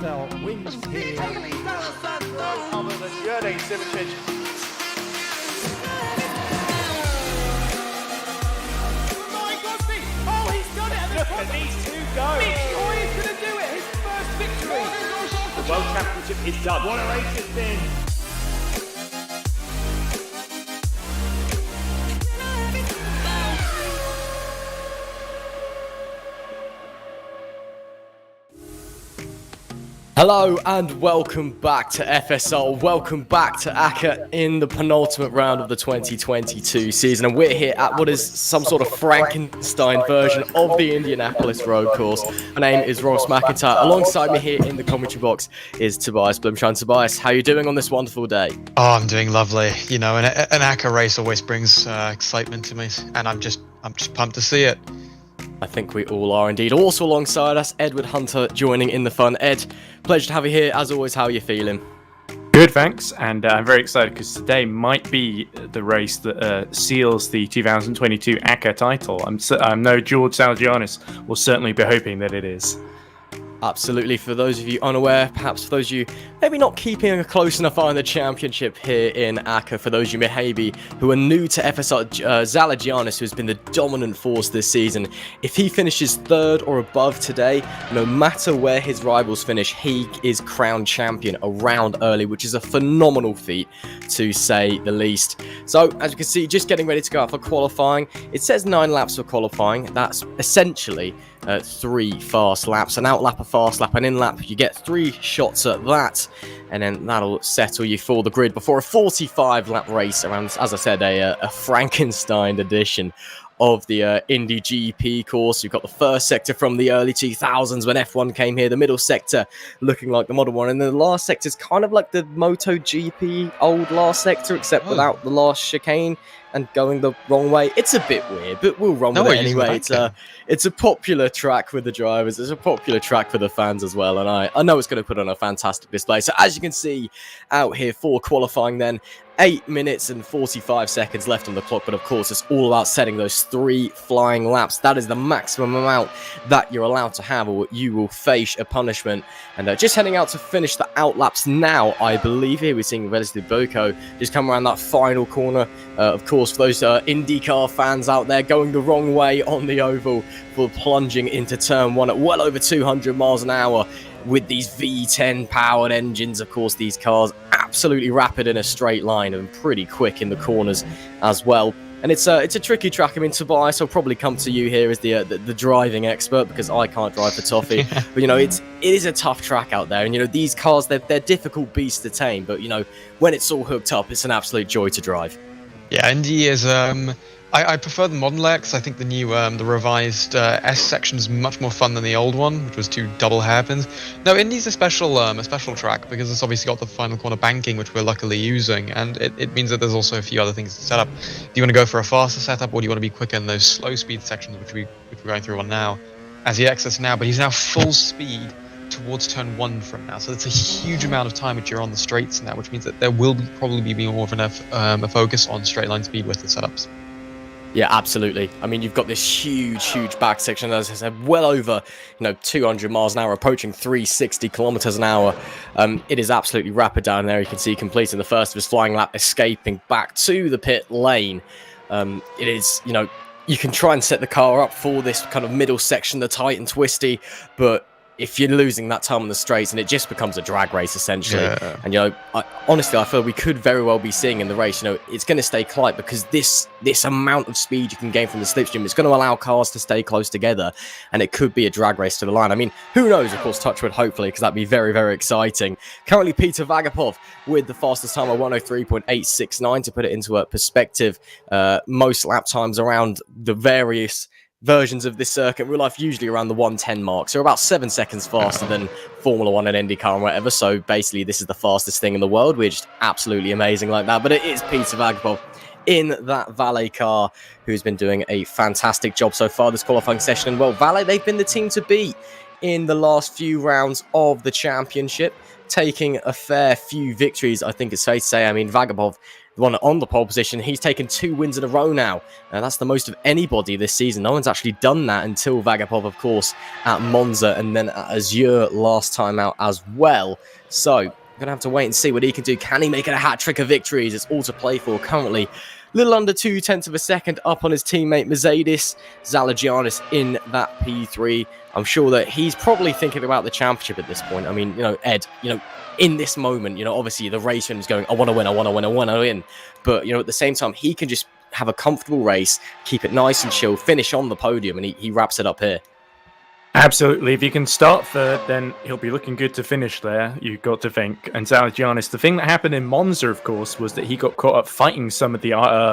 Marcel wins here. Other than Rd.9. Oh, he's done it! Look at these two go! He's going to do it! His first victory! The World Championship is done. What a race it's been! Hello and welcome back to FSR, welcome back to ACA in the penultimate round of the 2022 season, and we're here at what is some sort of Frankenstein version of the Indianapolis road course. My name is McIntyre. Alongside me here in the commentary box is Tobias Blumschein. Tobias, how are you doing on this wonderful day? Oh, I'm doing lovely. You know, an ACA race always brings excitement to me, and I'm just pumped to see it. I think we all are indeed. Also alongside us, Edward Hunter joining in the fun. Ed, pleasure to have you here. As always, how are you feeling? Good, thanks. And I'm very excited because today might be the race that seals the 2022 ACA title. I know George Salgianis will certainly be hoping that it is. Absolutely. For those of you unaware, perhaps for those of you maybe not keeping a close enough eye on the championship here in ACA, for those of you maybe who are new to FSR, Salgianis, who's been the dominant force this season, if he finishes third or above today, no matter where his rivals finish, he is crowned champion a round early, which is a phenomenal feat to say the least. So as you can see, just getting ready to go out for qualifying. It says 9 laps for qualifying. That's essentially 3 fast laps, an out lap, a fast lap, an in lap. You get 3 shots at that, and then that'll settle you for the grid before a 45 lap race around, as I said, a Frankenstein edition of the Indy GP course. You've got the first sector from the early 2000s when F1 came here, the middle sector looking like the modern one, and then the last sector is kind of like the MotoGP old last sector, except without the last chicane and going the wrong way. It's a bit weird, but we'll run with it anyway. It's a popular track with the drivers. It's a popular track for the fans as well, and I know it's going to put on a fantastic display. So as you can see out here for qualifying then, 8 minutes and 45 seconds left on the clock, but of course it's all about setting those 3 flying laps. That is the maximum amount that you're allowed to have, or you will face a punishment. And just heading out to finish the out laps now, I believe. Here we're seeing relatively Boko just come around that final corner. Of course, for those IndyCar fans out there going the wrong way on the oval, for plunging into turn 1 at well over 200 miles an hour with these V10 powered engines. Of course, these cars absolutely rapid in a straight line and pretty quick in the corners as well. And it's a tricky track. I mean, Tobias, I'll probably come to you here as the driving expert, because I can't drive for Toffee. But, you know, it is a tough track out there. And, you know, these cars, they're difficult beasts to tame. But, you know, when it's all hooked up, it's an absolute joy to drive. Yeah, Indy is. I prefer the modern Lex. I think the new, the revised S section is much more fun than the old one, which was 2 double hairpins. No, Indy's a special track because it's obviously got the final corner banking, which we're luckily using, and it means that there's also a few other things to set up. Do you want to go for a faster setup, or do you want to be quicker in those slow speed sections, which we're going through on now, as he exits now? But he's now full speed towards turn 1 from now, so it's a huge amount of time which you're on the straights now, which means that there will probably be more of a focus on straight line speed with the setups. Yeah, absolutely. I mean, you've got this huge back section, as I said, well over 200 miles an hour, approaching 360 kilometers an hour. It is absolutely rapid down there. You can see completing the first of his flying lap, escaping back to the pit lane. It is, you can try and set the car up for this kind of middle section, the tight and twisty, but if you're losing that time on the straights, and it just becomes a drag race essentially. Yeah. And honestly, I feel we could very well be seeing in the race, it's going to stay tight, because this amount of speed you can gain from the slipstream is going to allow cars to stay close together, and it could be a drag race to the line. I mean, who knows? Of course, touch wood, hopefully, because that'd be very exciting. Currently, Peter Vagapov with the fastest time of 103.869 to put it into a perspective. Most lap times around the various versions of this circuit in real life usually around the 110 mark, so about 7 seconds faster than Formula 1 and IndyCar and whatever. So basically this is the fastest thing in the world. We're just absolutely amazing like that. But it is Peter Vagapov in that Valet car who's been doing a fantastic job so far this qualifying session. And well, Valet, they've been the team to beat in the last few rounds of the championship, taking a fair few victories, I think it's safe to say. I mean, Vagabov, the one on the pole position, he's taken 2 wins in a row now. That's the most of anybody this season. No one's actually done that until Vagabov, of course, at Monza and then at Azure last time out as well. So, we're going to have to wait and see what he can do. Can he make it a hat-trick of victories? It's all to play for currently. Little under 0.2 of a second up on his teammate Mercedes. Zalagianis in that P3. I'm sure that he's probably thinking about the championship at this point. I mean, Ed, in this moment, obviously the race is going, I want to win, I want to win, I want to win. But, at the same time, he can just have a comfortable race, keep it nice and chill, finish on the podium, and he wraps it up here. Absolutely. If he can start third, then he'll be looking good to finish there, you've got to think. And Zalagianis, the thing that happened in Monza, of course, was that he got caught up fighting some of the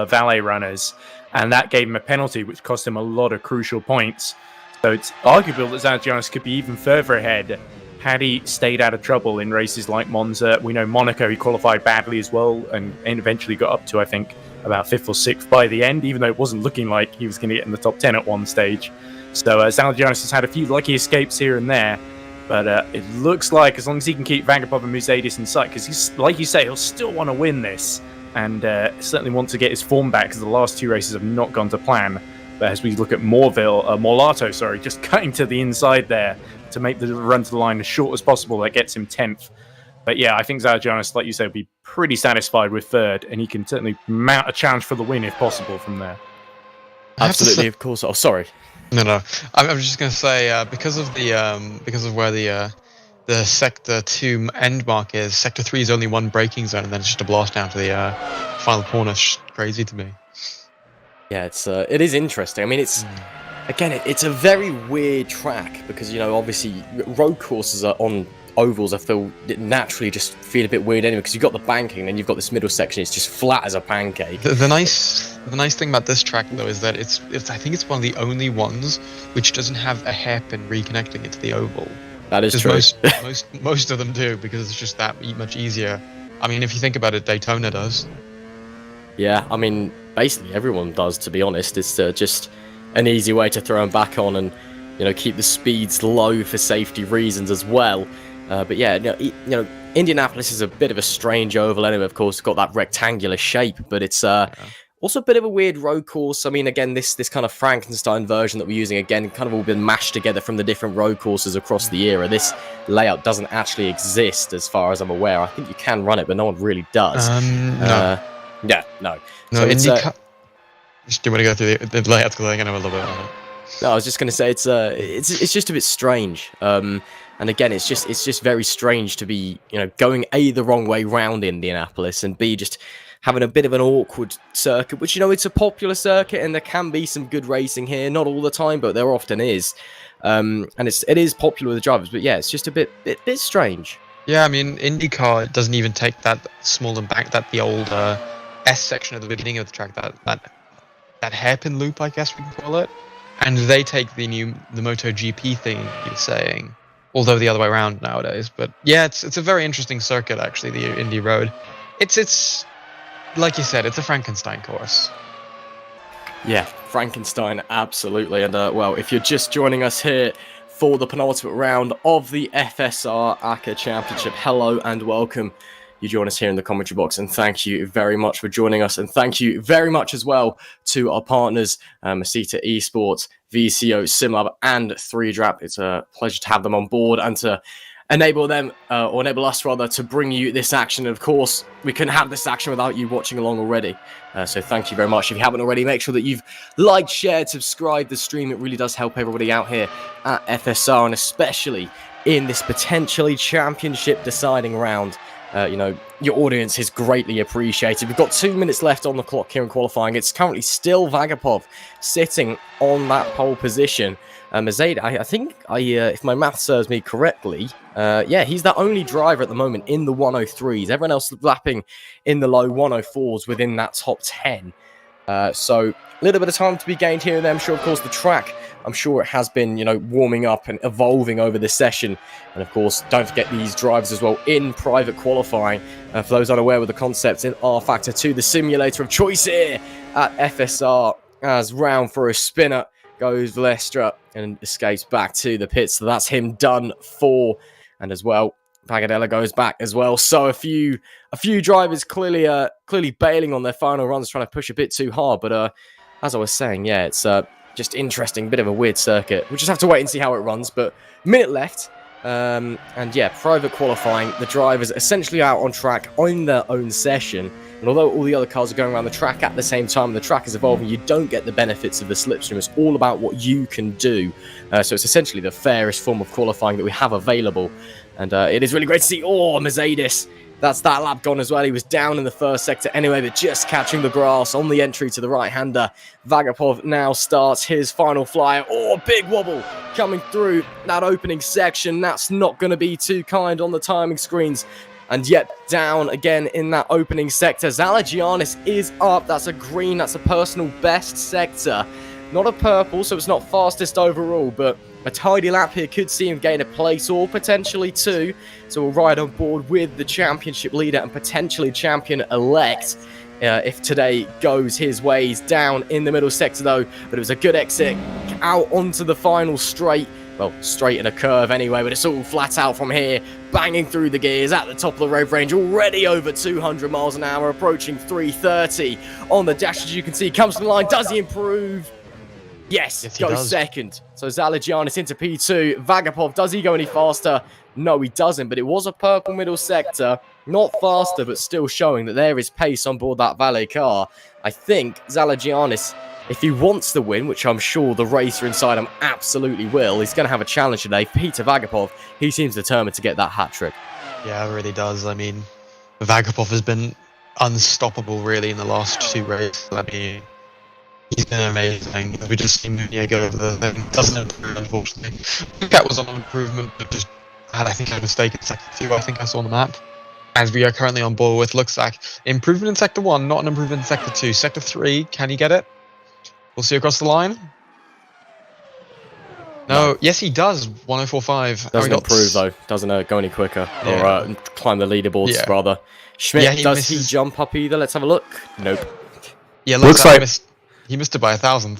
valet runners, and that gave him a penalty, which cost him a lot of crucial points. So it's arguable that Zalagianis could be even further ahead had he stayed out of trouble in races like Monza. We know Monaco, he qualified badly as well, and eventually got up to, I think, about 5th or 6th by the end, even though it wasn't looking like he was going to get in the top 10 at one stage. So Zalagianis has had a few lucky escapes here and there, but it looks like as long as he can keep Vagabov and Mercedes in sight, because he's, like you say, he'll still want to win this, and certainly want to get his form back, because the last 2 races have not gone to plan. But as we look at Morlato, just cutting to the inside there to make the run to the line as short as possible, that gets him 10th. But yeah, I think Zalagianis, like you said, will be pretty satisfied with 3rd, and he can certainly mount a challenge for the win if possible from there. Absolutely, of course. Oh, sorry. No. I'm just going to say because of where the sector 2 end mark is, sector 3 is only 1 braking zone, and then it's just a blast down to the final corner. Crazy to me. Yeah, it is interesting. I mean, it's a very weird track because obviously road courses are on ovals. I feel naturally just feel a bit weird anyway because you've got the banking and then you've got this middle section. It's just flat as a pancake. The nice thing about this track though is that it's I think it's one of the only ones which doesn't have a hairpin reconnecting it to the oval. That is true. Most of them do because it's just that much easier. I mean, if you think about it, Daytona does. Yeah, I mean, basically everyone does, to be honest. It's just an easy way to throw them back on and, keep the speeds low for safety reasons as well. But yeah, Indianapolis is a bit of a strange oval anyway, of course. It's got that rectangular shape, but it's also a bit of a weird road course. I mean, again, this kind of Frankenstein version that we're using, again, kind of all been mashed together from the different road courses across the era. This layout doesn't actually exist as far as I'm aware. I think you can run it, but no one really does. No. Yeah, no. No, so do you want to go through the layout because I can have a little bit on it? No, I was just going to say it's just a bit strange. And again, it's just very strange to be going A, the wrong way round Indianapolis, and B, just having a bit of an awkward circuit. Which it's a popular circuit, and there can be some good racing here. Not all the time, but there often is. And it is popular with the drivers. But yeah, it's just a bit strange. Yeah, I mean, IndyCar doesn't even take that small embankment, that the old S section at the beginning of the track, that hairpin loop, I guess we can call it, and they take the MotoGP thing you're saying, although the other way around nowadays. But yeah, it's a very interesting circuit actually, the Indy Road. It's like you said, it's a Frankenstein course. Yeah, Frankenstein, absolutely. And well, if you're just joining us here for the penultimate round of the FSR ACA Championship, hello and welcome. You join us here in the commentary box, and thank you very much for joining us, and thank you very much as well to our partners, Masita eSports, VCO, SimLab, and 3Drap. It's a pleasure to have them on board and to enable them, or enable us rather, to bring you this action. And of course, we couldn't have this action without you watching along already. So thank you very much. If you haven't already, make sure that you've liked, shared, subscribed the stream. It really does help everybody out here at FSR, and especially in this potentially championship deciding round. Your audience is greatly appreciated. We've got 2 minutes left on the clock here in qualifying. It's currently still Vagabov sitting on that pole position. Mercedes, I think, if my math serves me correctly, he's the only driver at the moment in the 103s. Everyone else lapping in the low 104s within that top 10. So a little bit of time to be gained here and there. I'm sure, of course, the track, I'm sure it has been, warming up and evolving over the session. And of course, don't forget these drivers as well in private qualifying. For those unaware with the concepts in rFactor 2, the simulator of choice here at FSR, as round for a spinner. goes Lestra and escapes back to the pits. So that's him done for. And as well, Pagadella goes back as well. So a few drivers clearly bailing on their final runs, trying to push a bit too hard. But as I was saying, yeah, it's just interesting, bit of a weird circuit. We'll just have to wait and see how it runs. But minute left. And yeah, private qualifying. The drivers essentially out on track on their own session. And although all the other cars are going around the track at the same time, and the track is evolving, you don't get the benefits of the slipstream. It's all about what you can do. So it's essentially the fairest form of qualifying that we have available. And it is really great to see. Oh, Mercedes. That's that lap gone as well. He was down in the first sector anyway, but just catching the grass on the entry to the right-hander. Vagapov now starts his final flyer. Oh, big wobble coming through that opening section. That's not going to be too kind on the timing screens. And yet down again in that opening sector. Zalagianis is up. That's a green. That's a personal best sector. Not a purple, so it's not fastest overall, but a tidy lap here could see him gain a place or potentially two. So we'll ride on board with the championship leader and potentially champion-elect if today goes his way. He's down in the middle sector though, but it was a good exit out onto the final straight. Well, straight in a curve anyway, but it's all flat out from here. Banging through the gears at the top of the road range, already over 200 miles an hour, approaching 330 on the dash. As you can see, comes to the line. Does he improve? Yes, he goes second. So Zalagianis into P2. Vagapov, does he go any faster? No, he doesn't, but it was a purple middle sector. Not faster, but still showing that there is pace on board that valet car. I think Zalagianis, if he wants the win, which I'm sure the racer inside him absolutely will, he's going to have a challenge today. Peter Vagapov, he seems determined to get that hat-trick. Yeah, it really does. I mean, Vagapov has been unstoppable, really, in the last two races. I mean, he's been amazing. We just seen Nunez go over the thing. Doesn't improve, unfortunately. I think that was an improvement, but just I think I mistaken sector 2, I think I saw on the map. As we are currently on board with, looks like improvement in sector 1, not an improvement in sector 2. Sector 3, can he get it? We'll see across the line. No, yes he does. 1045. Doesn't improve though. Doesn't go any quicker or climb the leaderboards rather. Schmidt, does he jump up either? Let's have a look. Nope. Yeah, looks like he missed it by 1,000.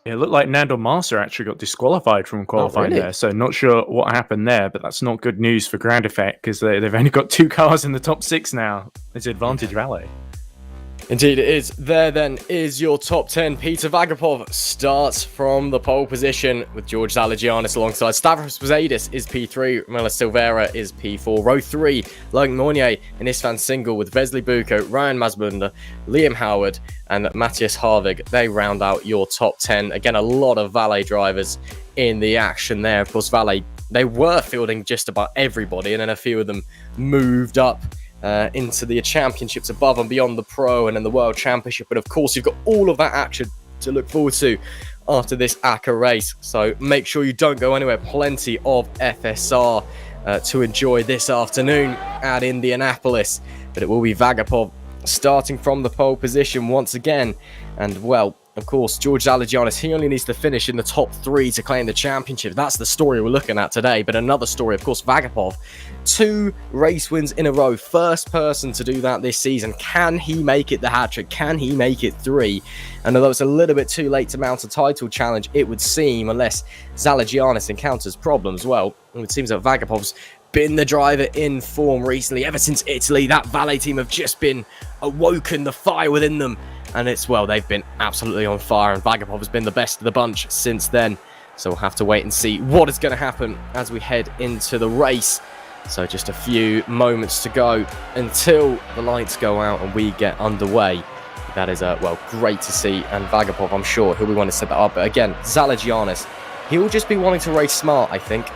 Yeah, it looked like Nando Massa actually got disqualified from qualifying there, so not sure what happened there, but that's not good news for Grand Effect because they've only got 2 cars in the top 6 now. It's Advantage Valet. Indeed it is. There then is your top 10. Peter Vagapov starts from the pole position with George Zalagianis alongside. Stavros Posaidis is P3. Romela Silveira is P4. Row 3, Logan Mornier and Istvan Single with Vesely Buko, Ryan Masbunda, Liam Howard and Matthias Harvig. They round out your top 10. Again, a lot of Valet drivers in the action there. Of course, Valet, they were fielding just about everybody and then a few of them moved up into the championships above and beyond the pro and then the world championship. But of course you've got all of that action to look forward to after this ACA race, so make sure you don't go anywhere. Plenty of FSR to enjoy this afternoon at Indianapolis, but it will be Vagapov starting from the pole position once again. And well, of course, George Zalagianis, he only needs to finish in the top 3 to claim the championship. That's the story we're looking at today. But another story, of course, Vagapov, 2 race wins in a row. First person to do that this season. Can he make it the hat-trick? Can he make it 3? And although it's a little bit too late to mount a title challenge, it would seem, unless Zalagianis encounters problems, well, it seems that Vagapov's been the driver in form recently. Ever since Italy, that Valet team have just been awoken, the fire within them. And it's, well, they've been absolutely on fire, and Vagapov has been the best of the bunch since then. So we'll have to wait and see what is going to happen as we head into the race. So just a few moments to go until the lights go out and we get underway. That is, well, great to see. And Vagapov, I'm sure he'll be wanting to set that up. But again, Zalagianis, he'll just be wanting to race smart, I think.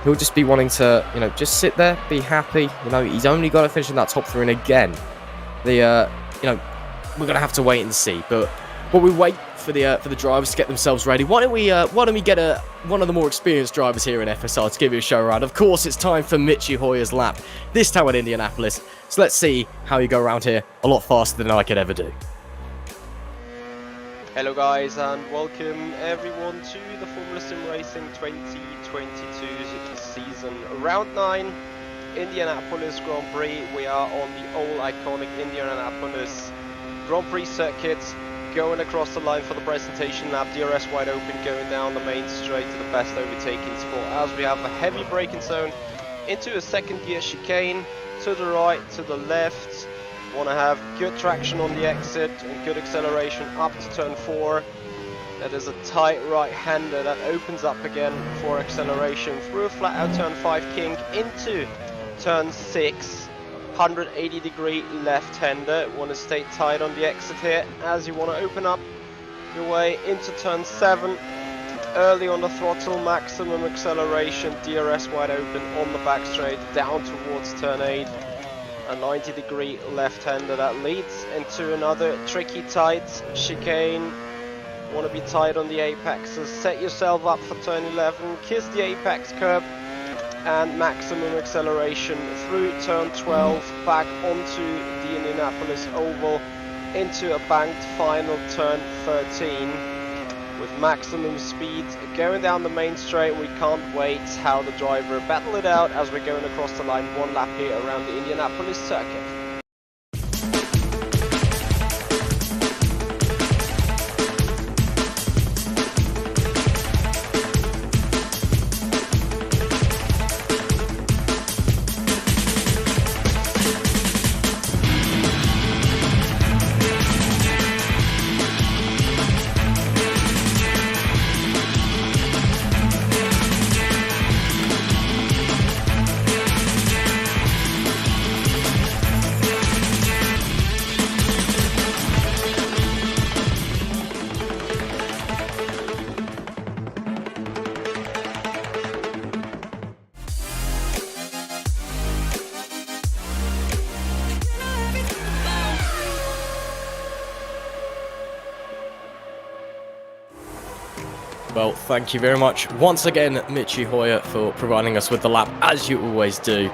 He'll just be wanting to, just sit there, be happy. He's only got to finish in that top 3. And again, we're going to have to wait and see. But while we wait for the drivers to get themselves ready, why don't we get one of the more experienced drivers here in FSR to give you a show around. Of course, it's time for Michi Hoyer's lap, this time at Indianapolis. So let's see how you go around here a lot faster than I could ever do. Hello guys, and welcome everyone to the Formula SimRacing 2022 season round 9 Indianapolis Grand Prix. We are on the old iconic Indianapolis Grand Prix circuit. going across the line for the presentation lap. DRS wide open, going down the main straight to the best overtaking spot as we have a heavy braking zone into a second gear chicane, to the right, to the left. Want to have good traction on the exit and good acceleration up to turn 4. That is a tight right-hander that opens up again for acceleration through a flat out turn 5 kink into turn 6. 180 degree left-hander. Want to stay tight on the exit here as you want to open up your way into turn 7. Early on the throttle, maximum acceleration, DRS wide open on the back straight down towards turn 8. A 90 degree left-hander that leads into another tricky tight chicane. Want to be tight on the apexes, set yourself up for turn 11, kiss the apex curb and maximum acceleration through turn 12, back onto the Indianapolis Oval into a banked final turn 13 with maximum speed going down the main straight. We can't wait how the driver battle it out as we're going across the line one lap here around the Indianapolis circuit. Well, thank you very much once again, Mitchy Hoyer, for providing us with the lap, as you always do.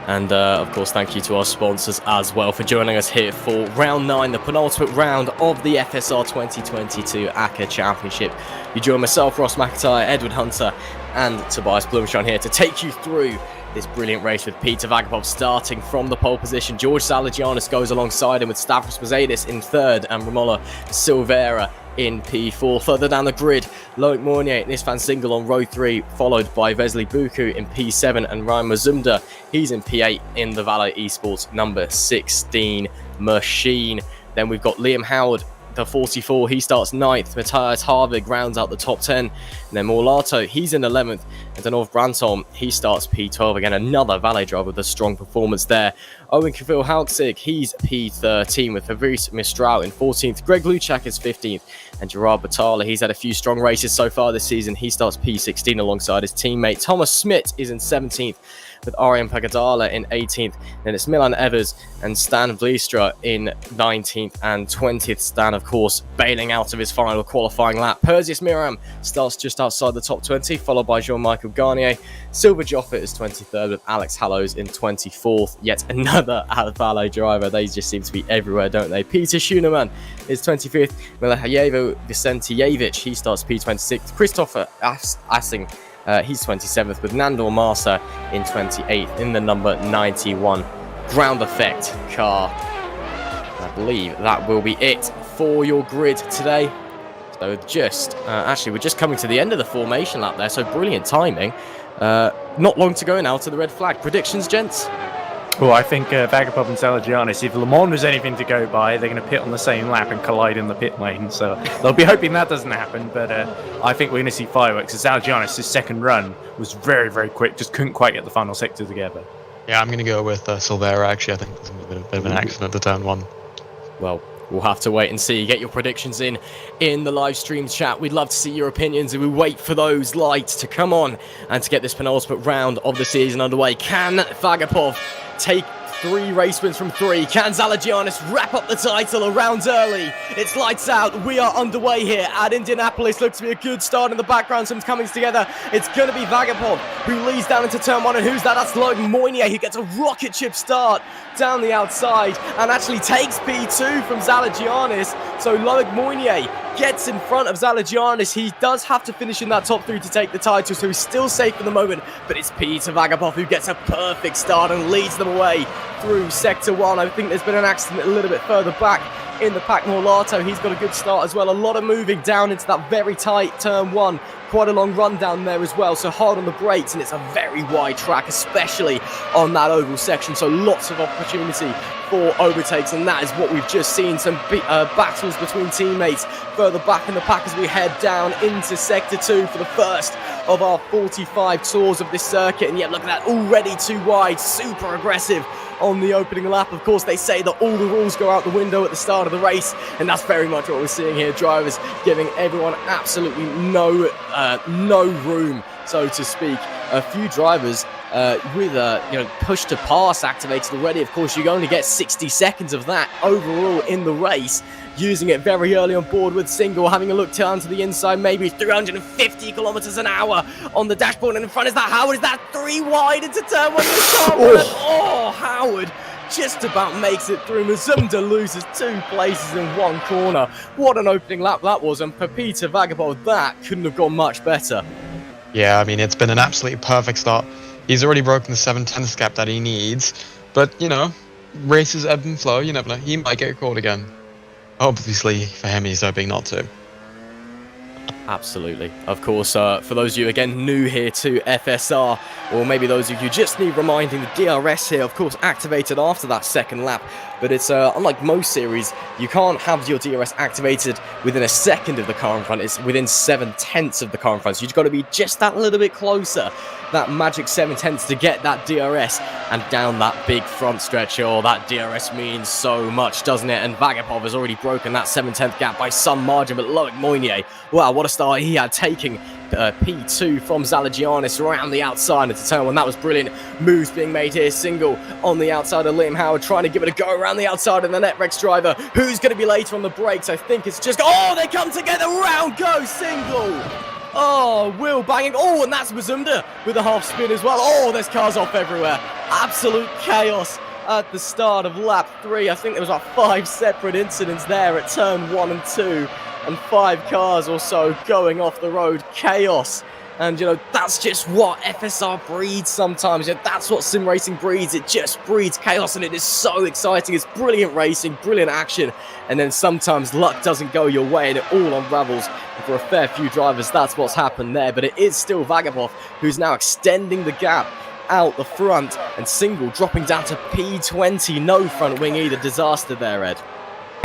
And, of course, thank you to our sponsors as well for joining us here for Round 9, the penultimate round of the FSR 2022 ACA Championship. You join myself, Ross McIntyre, Edward Hunter, and Tobias Blumschein here to take you through this brilliant race with Peter Vagabov starting from the pole position. George Zalagianis goes alongside him with Stavros Mazadis in 3rd and Romola Silveira in P4. Further down the grid, Loic Mournier and Istvan Singal on row 3, followed by Vesely Buku in P7 and Ryan Mazumda, he's in P8 in the Valo eSports number 16 machine. Then we've got Liam Howard, the 44, he starts 9th. Matthias Harvig rounds out the top 10. And then Morlato, he's in 11th. And then Ove Brantom, he starts P12. Again, another valet driver with a strong performance there. Owen Kavil Halksig, he's P13 with Fabrice Mistral in 14th. Greg Luchak is 15th. And Gerard Batala, he's had a few strong races so far this season. He starts P16 alongside his teammate. Thomas Smith is in 17th. With Arian Pagadala in 18th. Then it's Milan Evers and Stan Vliestra in 19th and 20th. Stan, of course, bailing out of his final qualifying lap. Perseus Miram starts just outside the top 20, followed by Jean-Michel Garnier. Silver Joffa is 23rd with Alex Hallows in 24th. Yet another Valet driver. They just seem to be everywhere, don't they? Peter Schunemann is 25th. Milahayevo Vicentijevic, he starts P26th. Christopher Assing, he's 27th with Nandor Marsa in 28th in the number 91 ground effect car. I believe that will be it for your grid today. So we're just coming to the end of the formation lap there, so brilliant timing. Not long to go now to the red flag. Predictions, gents? Well, I think Vagabov and Zalagianis, if Le Mans was anything to go by, they're going to pit on the same lap and collide in the pit lane. So they'll be hoping that doesn't happen. But I think we're going to see fireworks. Zalagianis' second run was very, very quick. Just couldn't quite get the final sector together. Yeah, I'm going to go with Silveira, actually. I think there's a bit of an accident at turn 1. Well, we'll have to wait and see. Get your predictions in the live stream chat. We'd love to see your opinions, and we wait for those lights to come on and to get this penultimate round of the season underway. Can Vagapov take 3 race wins from 3? Can Zalagianis wrap up the title a round early? It's lights out. We are underway here at Indianapolis. Looks to be a good start in the background. Some's coming together. It's going to be Vagapov who leads down into turn 1. And who's that? That's Logan Moynier. He gets a rocket ship start down the outside and actually takes P2 from Zalagianis. So Loic Moynier gets in front of Zalagianis. He does have to finish in that top 3 to take the title, so he's still safe for the moment. But it's Peter Vagapov who gets a perfect start and leads them away through Sector 1. I think there's been an accident a little bit further back in the pack. Morlato, he's got a good start as well. A lot of moving down into that very tight turn 1. Quite a long run down there as well, so hard on the brakes, and it's a very wide track, especially on that oval section, so lots of opportunity for overtakes, and that is what we've just seen. Some battles between teammates further back in the pack as we head down into Sector 2 for the first of our 45 tours of this circuit. And yet, look at that, already too wide, super aggressive on the opening lap. Of course, they say that all the rules go out the window at the start of the race, and that's very much what we're seeing here. Drivers giving everyone absolutely no room, so to speak. A few drivers with push to pass activated already. Of course, you only get 60 seconds of that overall in the race. Using it very early on board with Single, having a look down to the inside, maybe 350 kilometers an hour on the dashboard, and in front is that Howard. Is that 3 wide into turn 1? Howard just about makes it through. Mazumda loses 2 places in 1 corner. What an opening lap that was, and Pepita Vagabond, that couldn't have gone much better. Yeah, I mean, it's been an absolutely perfect start. He's already broken the 7/10 gap that he needs, but, races ebb and flow, you never know. He might get caught again. Obviously, for him, he's hoping not to. Absolutely. Of course, for those of you, again, new here to FSR, or maybe those of you just need reminding, the DRS here, of course, activated after that second lap. But it's, unlike most series, you can't have your DRS activated within a second of the car in front. It's within 7/10 of the car in front. So you've got to be just that little bit closer, that magic 7/10 to get that DRS. And down that big front stretch, that DRS means so much, doesn't it? And Vagapov has already broken that 7/10 gap by some margin, but Loic Moynier, wow, what a start he had, taking P2 from Zalagianis around the outside into turn 1. That was brilliant. Moves being made here. Single on the outside of Liam Howard, trying to give it a go around the outside of the Netrex driver. Who's going to be later on the brakes? I think it's just... Oh, they come together. Round go, Single. Oh, Will banging. Oh, and that's Mazumda with a half spin as well. Oh, there's cars off everywhere. Absolute chaos at the start of lap 3. I think there was like 5 separate incidents there at turn 1 and 2. And 5 cars or so going off the road. Chaos. And, that's just what FSR breeds sometimes. That's what sim racing breeds. It just breeds chaos, and it is so exciting. It's brilliant racing, brilliant action. And then sometimes luck doesn't go your way and it all unravels. And for a fair few drivers, that's what's happened there. But it is still Vagabov who's now extending the gap out the front, and Single dropping down to P20. No front wing either. Disaster there, Ed.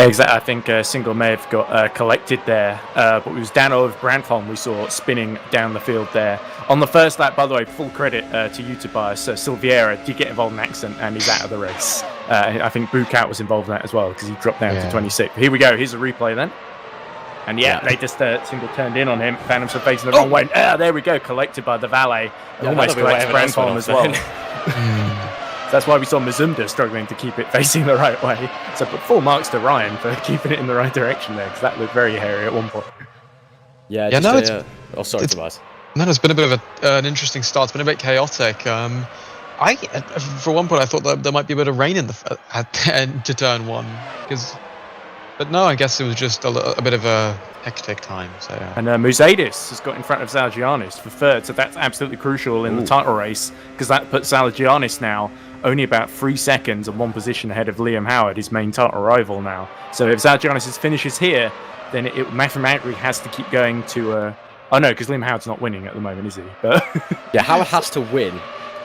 Exactly, I think Single may have got collected there, but it was Dan over Brandholm we saw spinning down the field there. On the first lap, by the way, full credit to you, Tobias. Silveira did get involved in an accident and he's out of the race. I think Bukout was involved in that as well because he dropped down to 26. Here we go, here's a replay then. And they just Single turned in on him, found himself facing the wrong way. There we go, collected by the valet. Almost collects Brandholm as well. That's why we saw Mazumda struggling to keep it facing the right way. So put full marks to Ryan for keeping it in the right direction there, because that looked very hairy at one point. Sorry, Tobias. No, it's been a bit of an interesting start. It's been a bit chaotic. For one point, I thought that there might be a bit of rain to turn 1, but no, I guess it was just a bit of a hectic time. So. And Musadis has got in front of Zalagianis for 3rd, so that's absolutely crucial in the title race, because that puts Zalagianis now only about 3 seconds and 1 position ahead of Liam Howard, his main title rival now. So if Zalagianis finishes here, then it mathematically has to keep going to... Oh no, because Liam Howard's not winning at the moment, is he? But yeah, Howard has to win,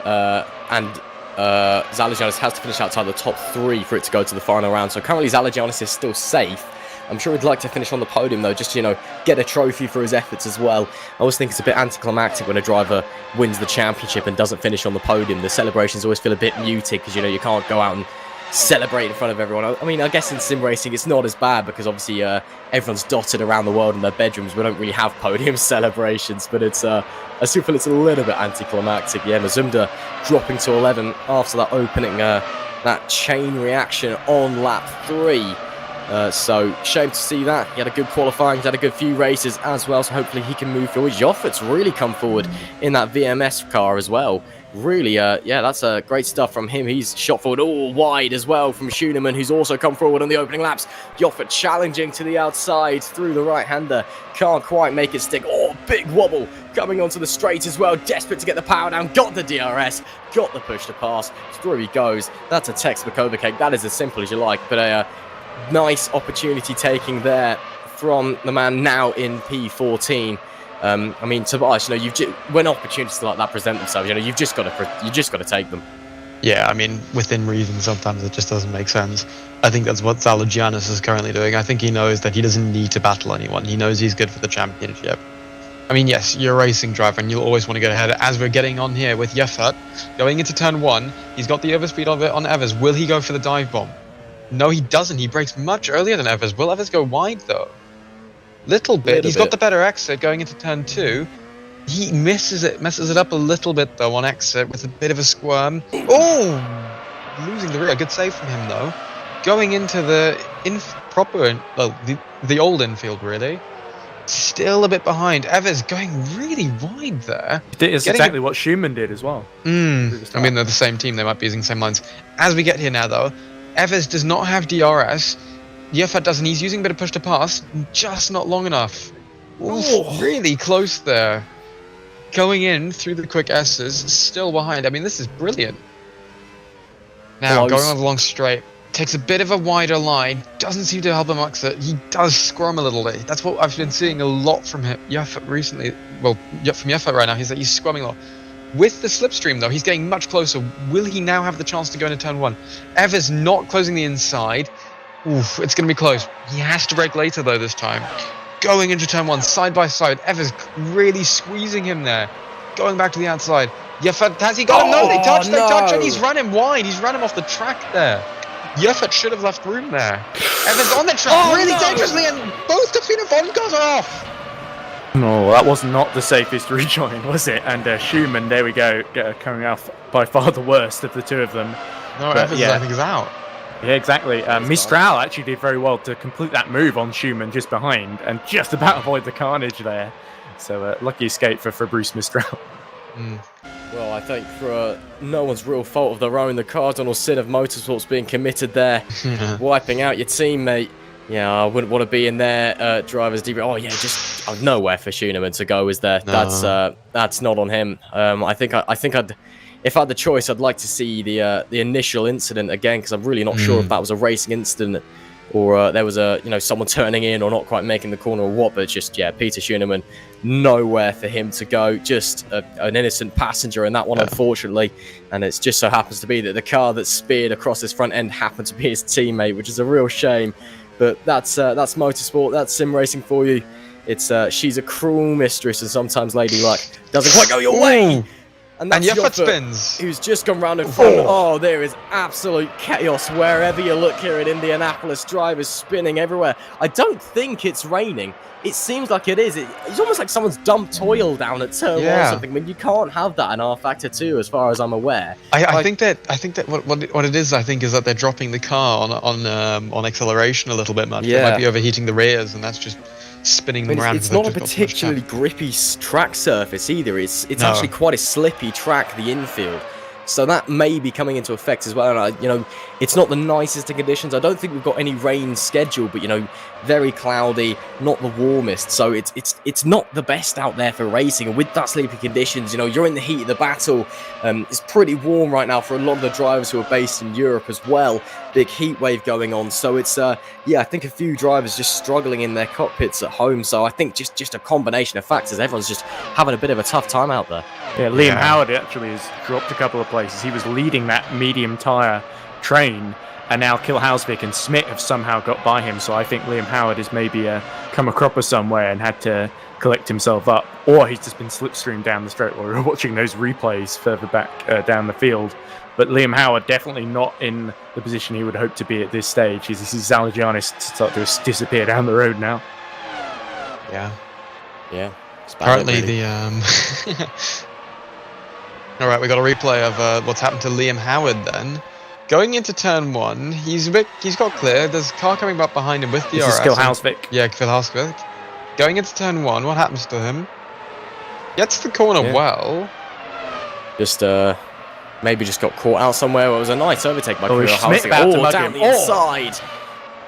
and Zalagianis has to finish outside the top 3 for it to go to the final round. So currently Zalagianis is still safe. I'm sure he'd like to finish on the podium though, just to, get a trophy for his efforts as well. I always think it's a bit anticlimactic when a driver wins the championship and doesn't finish on the podium. The celebrations always feel a bit muted because, you can't go out and celebrate in front of everyone. I mean, I guess in sim racing it's not as bad because obviously everyone's dotted around the world in their bedrooms. We don't really have podium celebrations, but it's I still feel it's a little bit anticlimactic. Yeah, Mazumda dropping to 11 after that opening, that chain reaction on lap 3. So shame to see that. He had a good qualifying, he's had a good few races as well, so hopefully he can move forward. Joffert's really come forward in that VMS car as well. Really, that's great stuff from him. He's shot forward all wide as well from Schunemann, who's also come forward on the opening laps. Joffert challenging to the outside through the right-hander. Can't quite make it stick. Oh, big wobble coming onto the straight as well. Desperate to get the power down. Got the DRS. Got the push to pass. Through he goes. That's a textbook overcake. That is as simple as you like. But nice opportunity taking there from the man now in P14. I mean, Tobias, you know, when opportunities like that present themselves, you know, you've just got to take them. Yeah, I mean, within reason, sometimes it just doesn't make sense. I think that's what Zalagianis is currently doing. I think he knows that he doesn't need to battle anyone. He knows he's good for the championship. I mean, yes, you're a racing driver, and you'll always want to get ahead. As we're getting on here with Yefert, going into turn 1, he's got the overspeed of it on Evers. Will he go for the dive bomb? No, he doesn't. He brakes much earlier than Evers. Will Evers go wide, though? Little bit. He's got the better exit going into turn 2. He messes it up a little bit, though, on exit with a bit of a squirm. Oh! Losing the rear. Good save from him, though. Going into the the old infield, really. Still a bit behind. Evers going really wide there. It's exactly what Schumann did as well. I mean, they're the same team. They might be using the same lines. As we get here now, though, Evers does not have DRS. Yefat doesn't. He's using a bit of push to pass. Just not long enough. Ooh, really close there. Going in through the quick S's. Still behind. I mean, this is brilliant. Now, going on the long straight. Takes a bit of a wider line. Doesn't seem to help him exit. He does scrum a little bit. That's what I've been seeing a lot from Yefat recently. Well, from Yefat right now. He's scrumming a lot. With the slipstream, though, he's getting much closer. Will he now have the chance to go into turn 1? Evers not closing the inside. Oof, it's going to be close. He has to brake later, though, this time. Going into turn 1, side by side. Evers really squeezing him there. Going back to the outside. Yefat, has he got him? No, they touch, and he's run him wide. He's run him off the track there. Yefat should have left room there. Evans on the track, really dangerously, and both Defina Von got off. No, that was not the safest rejoin, was it? And Schumann, there we go, coming off by far the worst of the two of them. No, Evans, I think, is out. Yeah, exactly. Mistral actually did very well to complete that move on Schumann just behind and just about avoid the carnage there. So lucky escape for Fabrice Mistral. Well, I think for no one's real fault of their own, the cardinal sin of motorsports being committed there, wiping out your teammate. Yeah, I wouldn't want to be in their driver's debrief. Oh yeah, just nowhere for Schumann to go. Is there? No. That's not on him. I think if I had the choice, I'd like to see the initial incident again, because I'm really not sure if that was a racing incident or there was someone turning in or not quite making the corner or what. But just Peter Schumann, nowhere for him to go. Just an innocent passenger in that one, unfortunately. And it just so happens to be that the car that speared across his front end happened to be his teammate, which is a real shame. But that's motorsport. That's sim racing for you. It's she's a cruel mistress, and sometimes Lady Luck doesn't quite go your way. And Yefat spins. Who's just gone round in front. Oh, there is absolute chaos wherever you look here in Indianapolis. Drivers spinning everywhere. I don't think it's raining. It seems like it is. It's almost like someone's dumped oil down at turn 1 or something. I mean, you can't have that in rFactor 2, as far as I'm aware. I think that what it is, I think, is that they're dropping the car on acceleration a little bit much. They might be overheating the rears, and that's just spinning them around. It's not a particularly grippy track surface either. It's actually quite a slippy track, the infield. So that may be coming into effect as well. And it's not the nicest of conditions. I don't think we've got any rain scheduled, but very cloudy, not the warmest. So it's not the best out there for racing. And with that sleepy conditions, you're in the heat of the battle. It's pretty warm right now for a lot of the drivers who are based in Europe as well. Big heat wave going on. So it's I think a few drivers just struggling in their cockpits at home. So I think just a combination of factors. Everyone's just having a bit of a tough time out there. Yeah, Liam Howard actually has dropped a couple of places. He was leading that medium tyre train, and now Kilhausvik and Smith have somehow got by him. So I think Liam Howard has maybe come a cropper somewhere and had to collect himself up, or he's just been slipstreamed down the straight while we were watching those replays further back down the field. But Liam Howard definitely not in the position he would hope to be at this stage. He sees Zalagianis start to disappear down the road now. Yeah. Apparently All right, we got a replay of what's happened to Liam Howard then. Going into turn 1, he's got clear. There's a car coming up behind him with DRS. This is Kilhausvik. Yeah, Kilhausvik. Going into turn 1, what happens to him? Gets the corner well. Just maybe just got caught out somewhere. It was a nice overtake by Kilhausvik. Down the inside.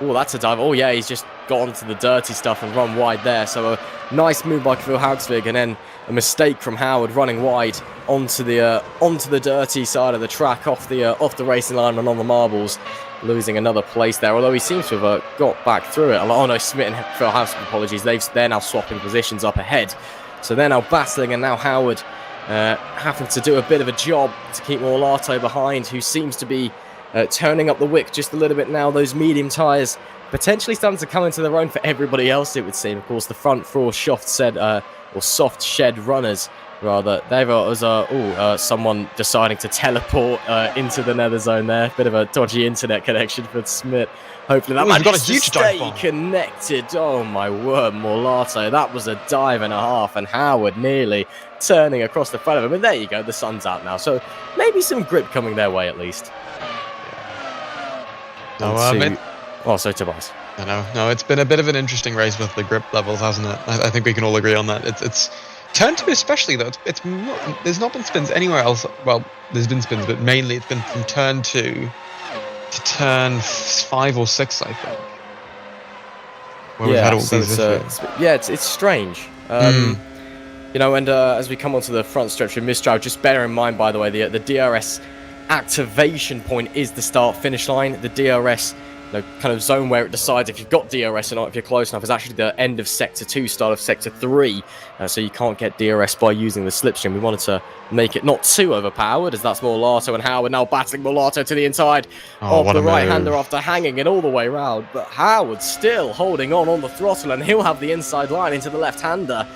Oh, that's a dive. Oh yeah, he's just got onto the dirty stuff and run wide there. So Nice move by Vilhaugsvig, and then a mistake from Howard running wide onto the dirty side of the track, off the racing line and on the marbles, losing another place there. Although he seems to have got back through it. Oh no, Smith and Vilhaugsvig, apologies. They're now swapping positions up ahead, so they're now battling, and now Howard having to do a bit of a job to keep Morlato behind, who seems to be turning up the wick just a little bit now. Those medium tyres potentially starting to come into their own for everybody else, it would seem. Of course, the front four soft shed runners, rather, there was someone deciding to teleport into the nether zone there. Bit of a dodgy internet connection for Smith. Hopefully that got a manages to huge stay dive bomb. connected. Oh my word, Morlato, that was a dive and a half, and Howard nearly turning across the front of him. And there you go, the sun's out now, so maybe some grip coming their way at least. So Tobias. No, it's been a bit of an interesting race with the grip levels, hasn't it? I think we can all agree on that. It's turn 2 especially, though. There's not been spins anywhere else. Well, there's been spins, but mainly it's been from turn 2 to turn 5 or 6, I think. Where we've had all these issues. It's strange. You know, and as we come onto the front stretch of Mistral, just bear in mind, by the way, the DRS activation point is the start-finish line. The DRS kind of zone where it decides if you've got DRS or not, if you're close enough, is actually the end of Sector 2, start of Sector 3. So you can't get DRS by using the slipstream. We wanted to make it not too overpowered, as that's Morlato and Howard now battling Morlato to the inside of the right-hander after hanging it all the way round. But Howard still holding on the throttle, and he'll have the inside line into the left-hander.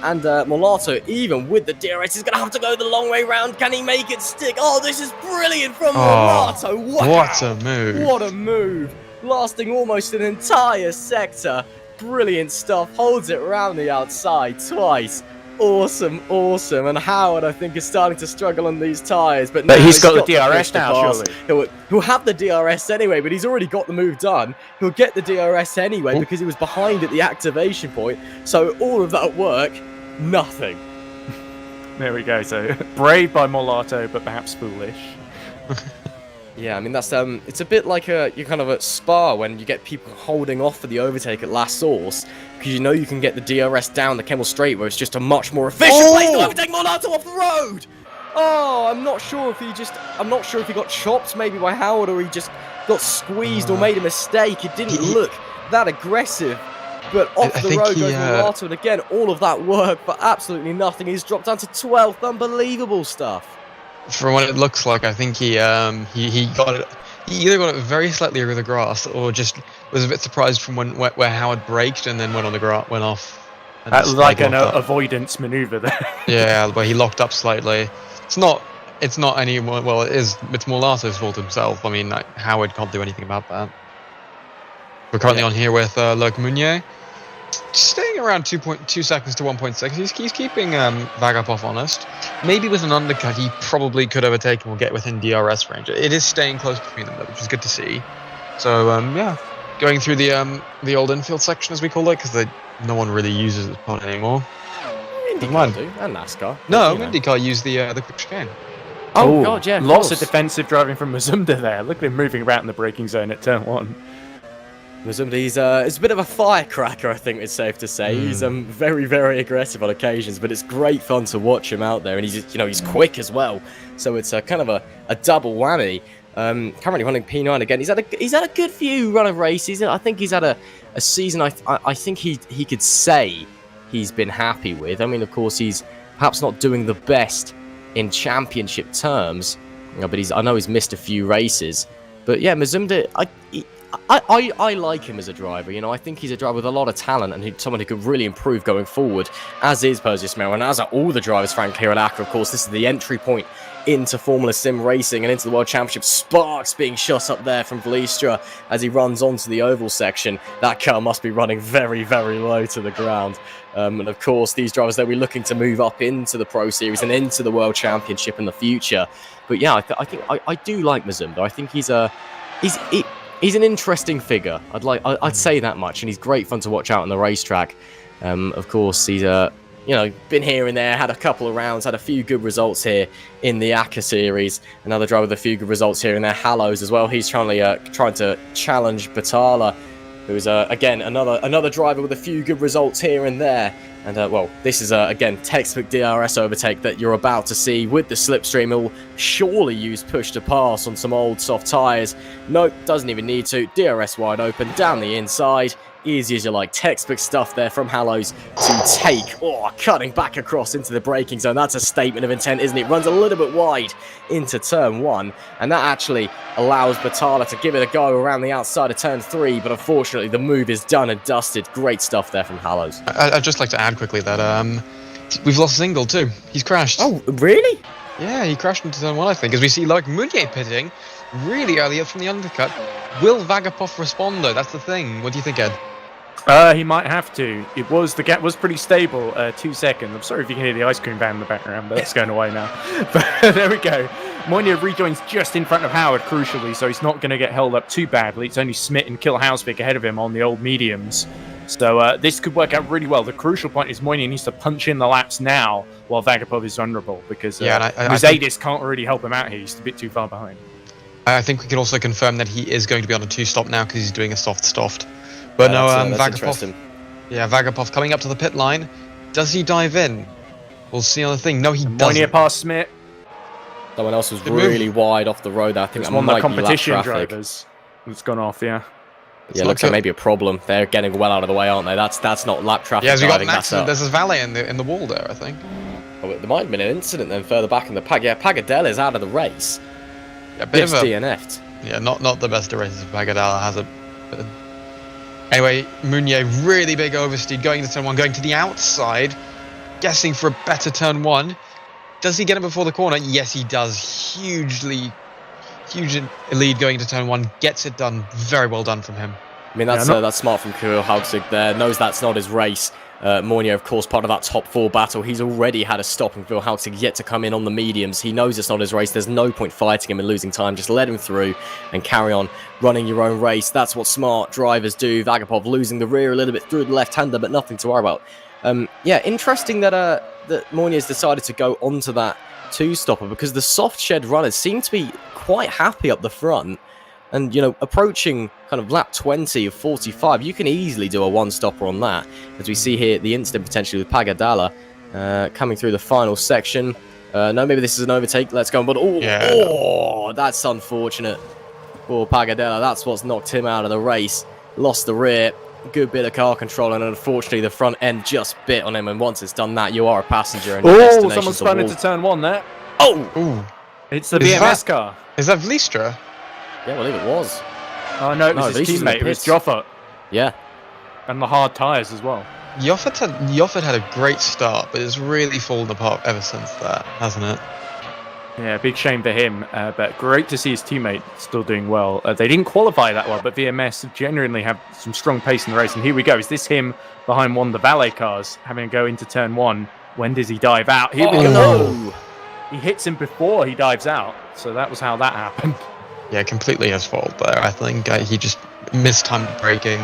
And Morlato, even with the DRS, is going to have to go the long way round. Can he make it stick? Oh, this is brilliant from Morlato. Wow. What a move. What a move. Lasting almost an entire sector. Brilliant stuff. Holds it around the outside twice. Awesome. And Howard, I think, is starting to struggle on these tyres. But he's got the DRS now, surely. He'll have the DRS anyway, but he's already got the move done. He'll get the DRS anyway because he was behind at the activation point. So all of that work, nothing. There we go. So brave by Morlato, but perhaps foolish. Yeah, I mean, that's it's a bit like you're kind of at Spa when you get people holding off for the overtake at last source, because you know you can get the DRS down the Kemmel Straight, where it's just a much more efficient place to overtake Morlato off the road. Oh, I'm not sure if he got chopped maybe by Howard, or he just got squeezed or made a mistake. It didn't look that aggressive. But off the road goes Morlato, and again, all of that work for absolutely nothing. He's dropped down to 12th. Unbelievable stuff. For what it looks like, I think he got it. He either got it very slightly over the grass, or just was a bit surprised from where Howard braked and then went off. That was like an avoidance maneuver there. Yeah, but he locked up slightly. It's not any. Well, it's Morlato's fault himself. I mean, Howard can't do anything about that. We're currently on here with Loc Meunier, staying around 2.2 seconds to 1.6. He's keeping Vagapov honest. Maybe with an undercut, he probably could overtake him or get within DRS range. It is staying close between them, though, which is good to see. So, going through the old infield section, as we call it, because no one really uses this part anymore. IndyCar do, and NASCAR. No, IndyCar use the quick chicane. Oh god, yeah. Lots of defensive driving from Mazumda there. Look at him moving around in the braking zone at turn 1. He's a bit of a firecracker, I think it's safe to say. He's very, very aggressive on occasions, but it's great fun to watch him out there, and he's quick as well. So it's kind of a double whammy. Currently running P9 again. He's had a good few run of races. I think he's had a season. I think he could say he's been happy with. I mean, of course, he's perhaps not doing the best in championship terms, but I know he's missed a few races. But yeah, Mazumda, I like him as a driver. I think he's a driver with a lot of talent and someone who could really improve going forward, as is Perseus Mero, and as are all the drivers, frankly, here at ACA. Of course, this is the entry point into Formula Sim Racing and into the World Championship. Sparks being shot up there from Vlistra as he runs onto the oval section. That car must be running very, very low to the ground. And of course, these drivers, they'll be looking to move up into the Pro Series and into the World Championship in the future. But yeah, I do like Mazumda. I think he's an interesting figure. I'd say that much, and he's great fun to watch out on the racetrack. Of course, he's been here and there, had a couple of rounds, had a few good results here in the ACA series. Another driver with a few good results here in their Hallows as well. He's trying to challenge Batala, who's again another driver with a few good results here and there. And well, this is again textbook DRS overtake that you're about to see with the slipstream. He'll surely use push to pass on some old soft tyres. Nope, doesn't even need to. DRS wide open down the inside. Easy as you like. Textbook stuff there from Hallows to take. Oh, cutting back across into the braking zone. That's a statement of intent, isn't it? Runs a little bit wide into turn 1. And that actually allows Batala to give it a go around the outside of turn 3. But unfortunately, the move is done and dusted. Great stuff there from Hallows. I'd just like to add quickly that we've lost Zingle too. He's crashed. Oh, really? Yeah, he crashed into turn 1, I think. As we see, like, Meunier pitting really early up from the undercut. Will Vagapov respond, though? That's the thing. What do you think, Ed? He might have to. The gap was pretty stable. 2 seconds. I'm sorry if you can hear the ice cream van in the background, but that's going away now. But there we go. Meunier rejoins just in front of Howard, crucially, so he's not going to get held up too badly. It's only Smith and Kill Hausvik ahead of him on the old mediums. So this could work out really well. The crucial point is Meunier needs to punch in the laps now while Vagapov is vulnerable, because Mercedes can't really help him out here. He's a bit too far behind. I think we can also confirm that he is going to be on a 2-stop now because he's doing a soft. But no, Vagapov. Yeah, Vagapov coming up to the pit line. Does he dive in? We'll see on the thing. No, he doesn't. Meunier past Smith. Someone else was really wide off the road. I think it's one of the competition drivers that's gone off. Yeah. Yeah, looks like maybe a problem. They're getting well out of the way, aren't they? That's not lap traffic. Yeah, we got an accident. There's a valet in the wall there, I think. Oh, there might have been an incident then further back in the pack. Yeah, Pagadella is out of the race. Yeah, bit of a DNF'd. Yeah, not the best of races. Pagadella has it. But anyway, Meunier, really big oversteer, going into turn 1, going to the outside, guessing for a better turn 1. Does he get it before the corner? Yes, he does. Huge lead going into turn 1. Gets it done. Very well done from him. I mean, that's smart from Kirill Hausvik there. Knows that's not his race. Meunier, of course, part of that top 4 battle. He's already had a stop, and Kirill Hausvik yet to come in on the mediums. He knows it's not his race. There's no point fighting him and losing time. Just let him through and carry on running your own race. That's what smart drivers do. Vagapov losing the rear a little bit through the left-hander, but nothing to worry about. Yeah, interesting that Meunier's decided to go onto that 2-stopper, because the soft shed runners seem to be quite happy up the front. And, you know, approaching kind of lap 20 of 45, you can easily do a 1-stopper on that. As we see here, the incident potentially with Pagadella coming through the final section. No, maybe this is an overtake. Let's go. But, that's unfortunate for Pagadella. That's what's knocked him out of the race. Lost the rear. Good bit of car control, and unfortunately the front end just bit on him. And once it's done that, you are a passenger. And someone spun into turn 1 there. Oh! It's the BMS car. Is that Vlistra? Yeah, I believe it was. Oh no, it was his teammate. It was Joffert. Yeah. And the hard tyres as well. Joffert had a great start, but it's really fallen apart ever since that, hasn't it? Yeah, big shame for him, but great to see his teammate still doing well. They didn't qualify that well, but VMS genuinely have some strong pace in the race. And here we go. Is this him behind one of the valet cars, having to go into turn 1? When does he dive out? Here we go. No. He hits him before he dives out, so that was how that happened. Yeah, completely his fault there. I think he just mistimed braking.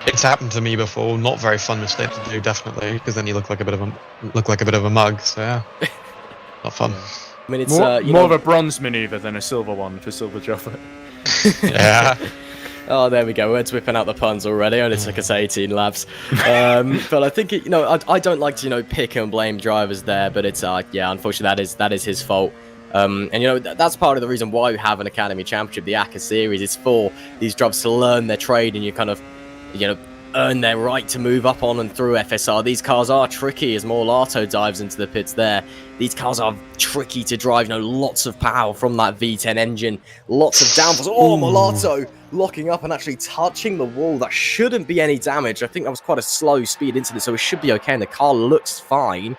It's happened to me before. Not very fun mistake to do, definitely, because then you look like a bit of a mug. So yeah, not fun. I mean, it's more of a bronze maneuver than a silver one for Silver Joffert. Yeah. Oh, there we go. We're whipping out the puns already. Only took us 18 laps. But I think, I don't like to, pick and blame drivers there. But it's, yeah, unfortunately, that is his fault. And, that's part of the reason why we have an Academy Championship, the ACA Series. It's for these drivers to learn their trade and you kind of, earn their right to move up on and through FSR. These cars are tricky as Morlato dives into the pits there. These cars are tricky to drive, lots of power from that V10 engine, lots of downforce. Oh, Morlato locking up and actually touching the wall. That shouldn't be any damage. I think that was quite a slow speed incident, so it should be okay, and the car looks fine.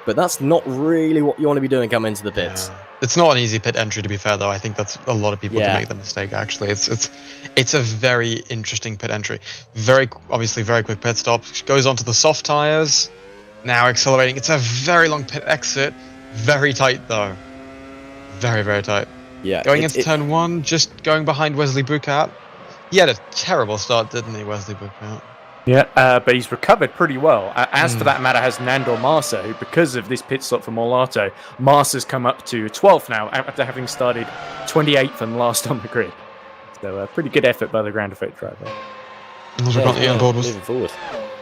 But that's not really what you want to be doing coming into the pits. Yeah. It's not an easy pit entry, to be fair, though. I think that's a lot of people can make the mistake, actually. It's a very interesting pit entry. Obviously, very quick pit stop. Goes onto the soft tyres. Now accelerating. It's a very long pit exit. Very tight, though. Very, very tight. Yeah. Going into turn 1, just going behind Wesley Bucat. He had a terrible start, didn't he, Wesley Bucat? Yeah, but he's recovered pretty well. As for that matter, has Nandor Marsa, who, because of this pit stop for Morlato, Marsa's come up to 12th now, after having started 28th and last on the grid. So a pretty good effort by the ground effect driver. Also got the on board was moving forward.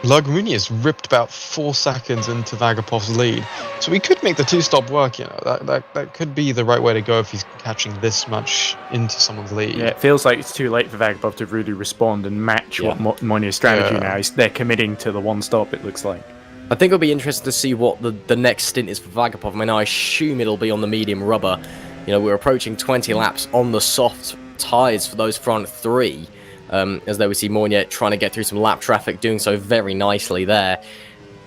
Lagunius ripped about 4 seconds into Vagapov's lead, so he could make the two-stop work. You know, that could be the right way to go if he's catching this much into someone's lead. Yeah, it feels like it's too late for Vagapov to really respond and match what Moinier's strategy now is. They're committing to the one stop, it looks like. I think it'll be interesting to see what the next stint is for Vagapov. I mean, I assume it'll be on the medium rubber. You know, we're approaching 20 laps on the soft tyres for those front three. As though we see Moinier trying to get through some lap traffic, doing so very nicely there.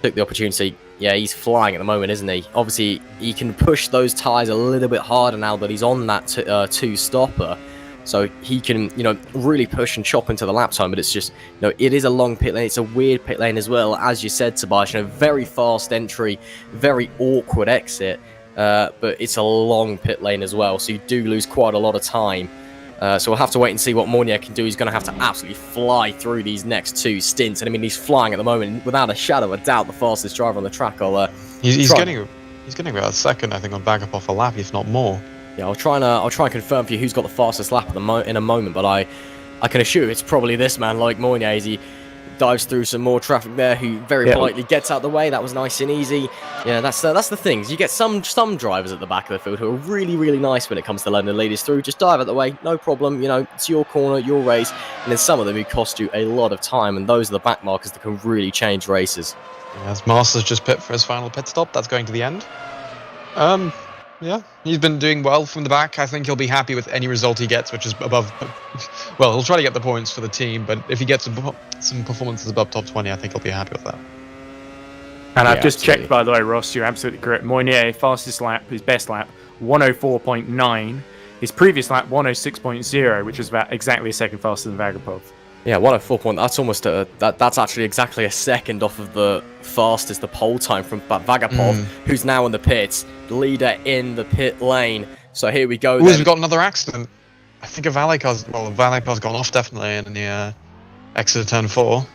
Took the opportunity. Yeah, he's flying at the moment, isn't he? Obviously, he can push those tyres a little bit harder now that he's on that two-stopper. So he can, you know, really push and chop into the lap time. But it's just, you know, it is a long pit lane. It's a weird pit lane as well. As you said, Tobias, you know, very fast entry, very awkward exit. But it's a long pit lane as well. So you do lose quite a lot of time. So we'll have to wait and see what Moinier can do. He's going to have to absolutely fly through these next two stints. And I mean, he's flying at the moment, without a shadow of a doubt, the fastest driver on the track. He's getting about a second, I think, on Vagapov a lap, if not more. Yeah, I'll try and confirm for you who's got the fastest lap in a moment. But I can assure it's probably this man, like Moinier, as he dives through some more traffic there, who very politely gets out the way. That was nice and easy. Yeah, that's the things. You get some drivers at the back of the field who are really, really nice when it comes to letting the leaders through. Just dive out the way, no problem. You know, it's your corner, your race. And then some of them who cost you a lot of time, and those are the back markers that can really change races. As Masters just pit for his final pit stop, that's going to the end. Yeah, he's been doing well from the back. I think he'll be happy with any result he gets, which is above... Well, he'll try to get the points for the team, but if he gets some performances above top 20, I think he'll be happy with that. And I've just checked, by the way, Ross, you're absolutely correct. Moinier, fastest lap, his best lap, 104.9. His previous lap, 106.0, which was about exactly a second faster than Vagapov. Yeah, 104. That's almost that's actually exactly a second off of the fastest, the pole time from Vagapov, who's now in the pits, leader in the pit lane. So here we go. Ooh, we've got another accident. I think a valet car's gone off definitely in the exit of turn 4.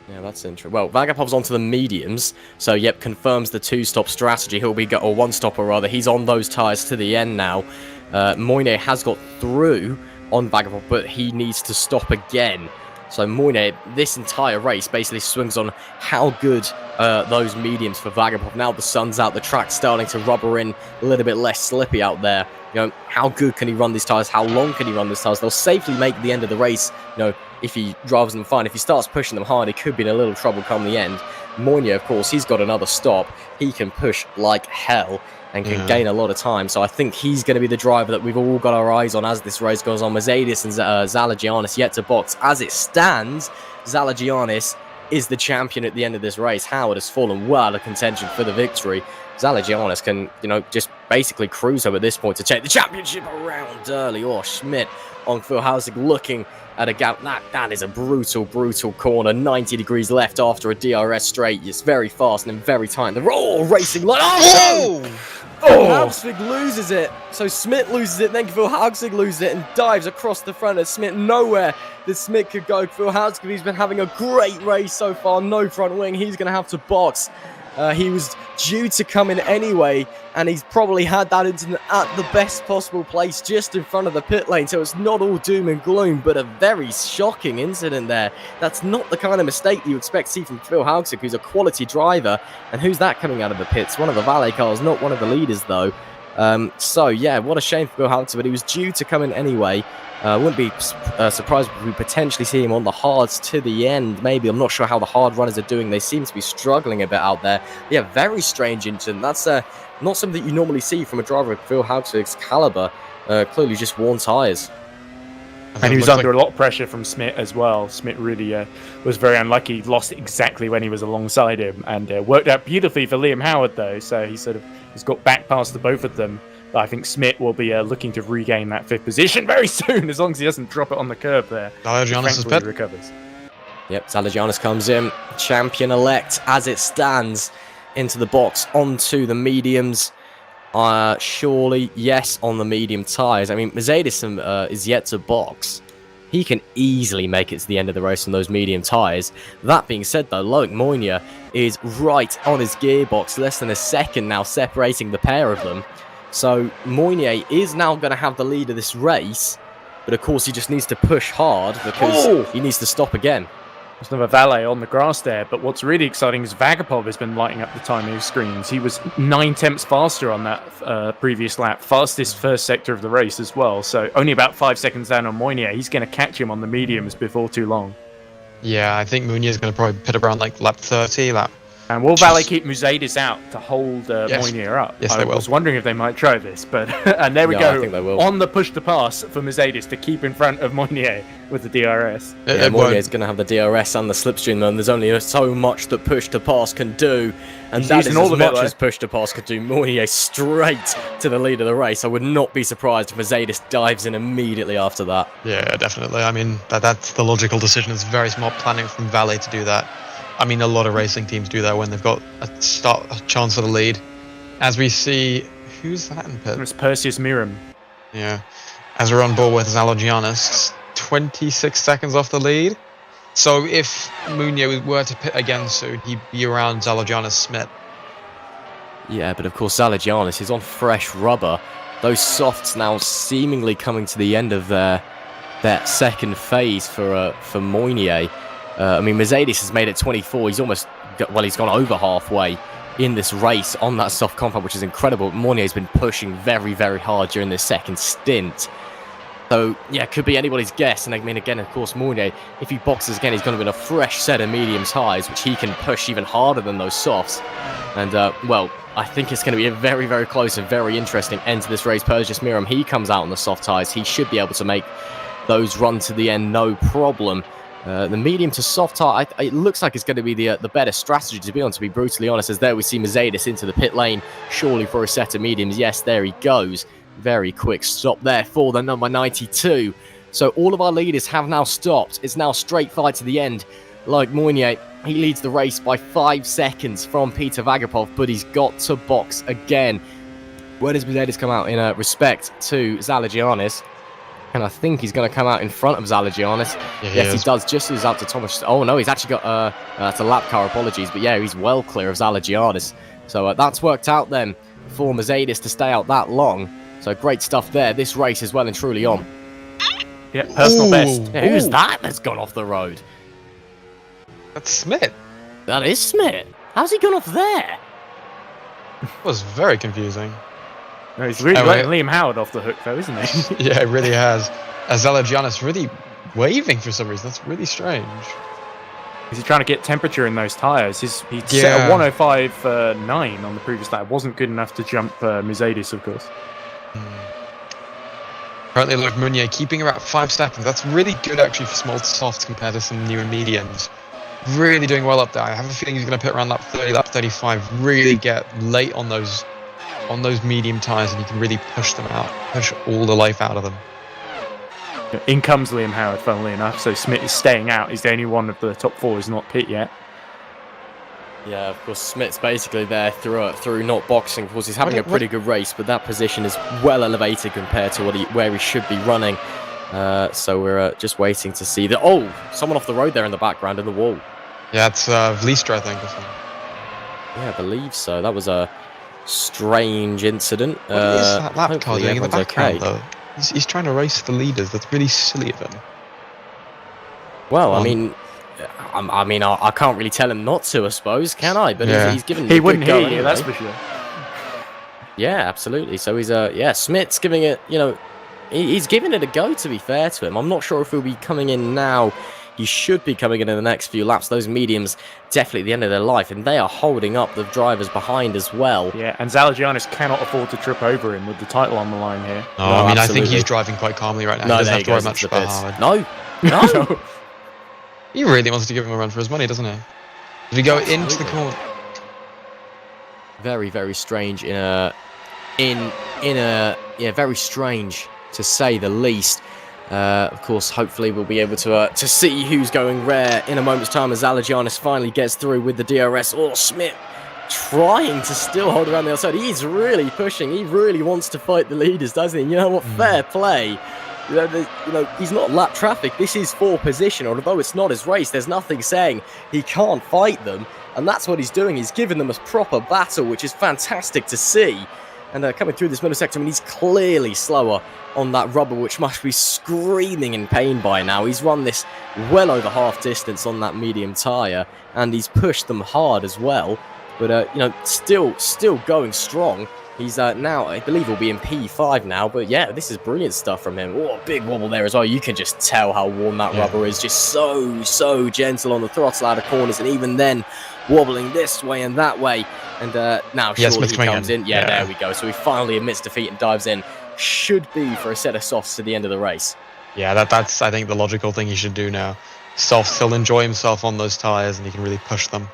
Yeah, that's interesting. Well, Vagapov's onto the mediums, so yep, confirms the two-stop strategy. He'll be or one-stopper rather. He's on those tyres to the end now. Moinier has got through on Vagapov, but he needs to stop again. So Moinier, this entire race basically swings on how good those mediums for Vagapov. Now the sun's out, the track's starting to rubber in, a little bit less slippy out there. You know, how good can he run these tyres? How long can he run these tyres? They'll safely make the end of the race, you know, if he drives them fine. If he starts pushing them hard, he could be in a little trouble come the end. Moinier, of course, he's got another stop. He can push like hell and can gain a lot of time. So I think he's going to be the driver that we've all got our eyes on as this race goes on. Mercedes and Zalagianis yet to box. As it stands, Zalagianis is the champion at the end of this race. Howard has fallen well out of contention for the victory. Zalagianis can, you know, just basically cruise over at this point to take the championship around early. Oh, Schmidt on Phil Hausig looking at a gap. That is a brutal corner. 90 degrees left after a DRS straight. It's very fast and very tight. The racing line. Oh! Hausig loses it. So Schmidt loses it. Then Phil Hausig loses it and dives across the front of Schmidt. Nowhere that Schmidt could go. Phil Hausig, he's been having a great race so far. No front wing. He's going to have to box. He was due to come in anyway, and he's probably had that incident at the best possible place, just in front of the pit lane, so it's not all doom and gloom, but a very shocking incident there. That's not the kind of mistake you expect to see from Phil Hausig, who's a quality driver, and who's that coming out of the pits? One of the valet cars, not one of the leaders, though. So, yeah, what a shame for Phil Hausig, but he was due to come in anyway. Wouldn't be surprised if we potentially see him on the hards to the end. Maybe. I'm not sure how the hard runners are doing. They seem to be struggling a bit out there. Yeah, very strange incident. That's not something that you normally see from a driver of Phil Hausig's caliber. Clearly just worn tyres. And he was under a lot of pressure from Schmidt as well. Schmidt really was very unlucky. Lost exactly when he was alongside him. And worked out beautifully for Liam Howard, though. So he sort of has got back past the both of them. But I think Schmidt will be looking to regain that 5th position very soon, as long as he doesn't drop it on the curb there. Zalagianis' pit. Recovers. Yep, Zalagianis comes in. Champion-elect, as it stands, into the box, onto the mediums. Surely, yes, on the medium tyres. I mean, Mercedes is yet to box. He can easily make it to the end of the race on those medium tyres. That being said, though, Loic Moinier is right on his gearbox, less than a second now separating the pair of them. So Moinier is now going to have the lead of this race, but of course he just needs to push hard because he needs to stop again. There's another valet on the grass there, but what's really exciting is Vagapov has been lighting up the timing screens. He was 9/10 faster on that previous lap, fastest first sector of the race as well, so only about 5 seconds down on Moynier. He's going to catch him on the mediums before too long. Yeah, I think Munier's going to probably pit around like lap 30, And will Valet keep Musadis out to hold Moynier up? Yes, they will. I was wondering if they might try this, but and there we Yeah, go. I think they will. On the push to pass for Musadis to keep in front of Moynier with the DRS. Yeah, Moynier's going to have the DRS and the slipstream, though, and there's only so much that push to pass can do, and He's that is using all as of it, much though. as push to pass could do. Moynier straight to the lead of the race. I would not be surprised if Mercedes dives in immediately after that. Yeah, definitely. I mean, that's the logical decision. It's very smart planning from Valet to do that. I mean, a lot of racing teams do that when they've got a chance for the lead. As we see, who's that in pit? It's Perseus Miram. Yeah. As we're on board with Zalogiannis, 26 seconds off the lead. So if Mounier were to pit again soon, he'd be around Zalogiannis Smith. Yeah, but of course Zalogiannis is on fresh rubber. Those softs now seemingly coming to the end of their second phase for Moynier. I mean, Mercedes has made it 24. He's almost, he's gone over halfway in this race on that soft compound, which is incredible. Moynier's been pushing very, very hard during this second stint. So, yeah, it could be anybody's guess. And I mean, again, of course, Moynier, if he boxes again, he's going to be in a fresh set of mediums highs, which he can push even harder than those softs. And, well, I think it's going to be a very, very close and very interesting end to this race. Perseus Miram, he comes out on the soft tyres. He should be able to make those run to the end, no problem. The medium to soft tire, it looks like it's going to be the better strategy, to be brutally honest, as there we see Mercedes into the pit lane, surely for a set of mediums. Yes, there he goes. Very quick stop there for the number 92. So all of our leaders have now stopped. It's now straight fight to the end. Like Moynier, he leads the race by 5 seconds from Peter Vagapov, but he's got to box again. Where does Mercedes come out in respect to Zalogiannis? And I think he's going to come out in front of Zalogiannis. Yeah, yes, he does. Just lose out to Thomas. Oh, no, he's actually got that's a lap car, apologies. But yeah, he's well clear of Zalogiannis. So that's worked out then for Mercedes to stay out that long. So great stuff there. This race is well and truly on. Yeah, personal best. Yeah, who's that that's gone off the road? That's Smith. That is Smith. How's he gone off there? That was very confusing. No, he's really Oh, letting wait. Liam Howard off the hook, though, isn't he? Yeah, it really has. Zalogiannis really waving for some reason. That's really strange. Is he trying to get temperature in those tyres? He set Yeah. a 105.9 on the previous lap. Wasn't good enough to jump Mercedes, of course. Currently, look, Mounier keeping about 5 seconds. That's really good, actually, for small softs compared to some newer mediums. Really doing well up there. I have a feeling he's going to pit around lap 30, lap 35. Really get late on those medium tyres, and you can really push them out, push all the life out of them. In comes Liam Howard, funnily enough. So Smith is staying out. He's the only one of the top 4 who's not pit yet. Yeah, of course, Smith's basically there through not boxing. Of course, he's having a pretty good race, but that position is well elevated compared to where he should be running. So we're just waiting to see the... Oh, someone off the road there in the background in the wall. Yeah, it's Vlistra, I think. Or something. Yeah, I believe so. That was a strange incident. What is that lap car hopefully doing in the everyone's background, okay. though? He's trying to race the leaders. That's really silly of him. Well, I mean, I can't really tell him not to, I suppose, can I? But Yeah. he's given it He a good wouldn't go hear you, anyway. that's for sure. Yeah, absolutely. So he's Smith's giving it, he's giving it a go, to be fair to him. I'm not sure if he'll be coming in now. He should be coming in the next few laps. Those mediums definitely at the end of their life, and they are holding up the drivers behind as well. Yeah, and Zalogiannis cannot afford to trip over him with the title on the line here. No, I mean, I think absolutely. he's driving quite calmly right now. No, He there doesn't he have to worry goes much into the about pits. Howard. No. He really wants to give him a run for his money, doesn't he? Did he go into the corner? Very, very strange very strange to say the least. Of course, hopefully we'll be able to see who's going rare in a moment's time as Zalogiannis finally gets through with the DRS. Oh, Smith trying to still hold around the outside. He's really pushing. He really wants to fight the leaders, doesn't he? You know what? Fair play. He's not lap traffic. This is for position. Although it's not his race, there's nothing saying he can't fight them. And that's what he's doing. He's giving them a proper battle, which is fantastic to see. And coming through this middle sector, I mean, he's clearly slower on that rubber, which must be screaming in pain by now. He's run this well over half distance on that medium tyre, and he's pushed them hard as well. But, you know, still going strong. He's now, I believe he'll be in P5 now, but yeah, this is brilliant stuff from him. Oh, big wobble there as well. You can just tell how warm that rubber is. Just so gentle on the throttle out of corners, and even then, wobbling this way and that way. And now surely he comes in. Yeah, there we go. So he finally admits defeat and dives in. Should be for a set of softs to the end of the race. Yeah, that's I think the logical thing he should do now. Softs, he'll enjoy himself on those tyres and he can really push them.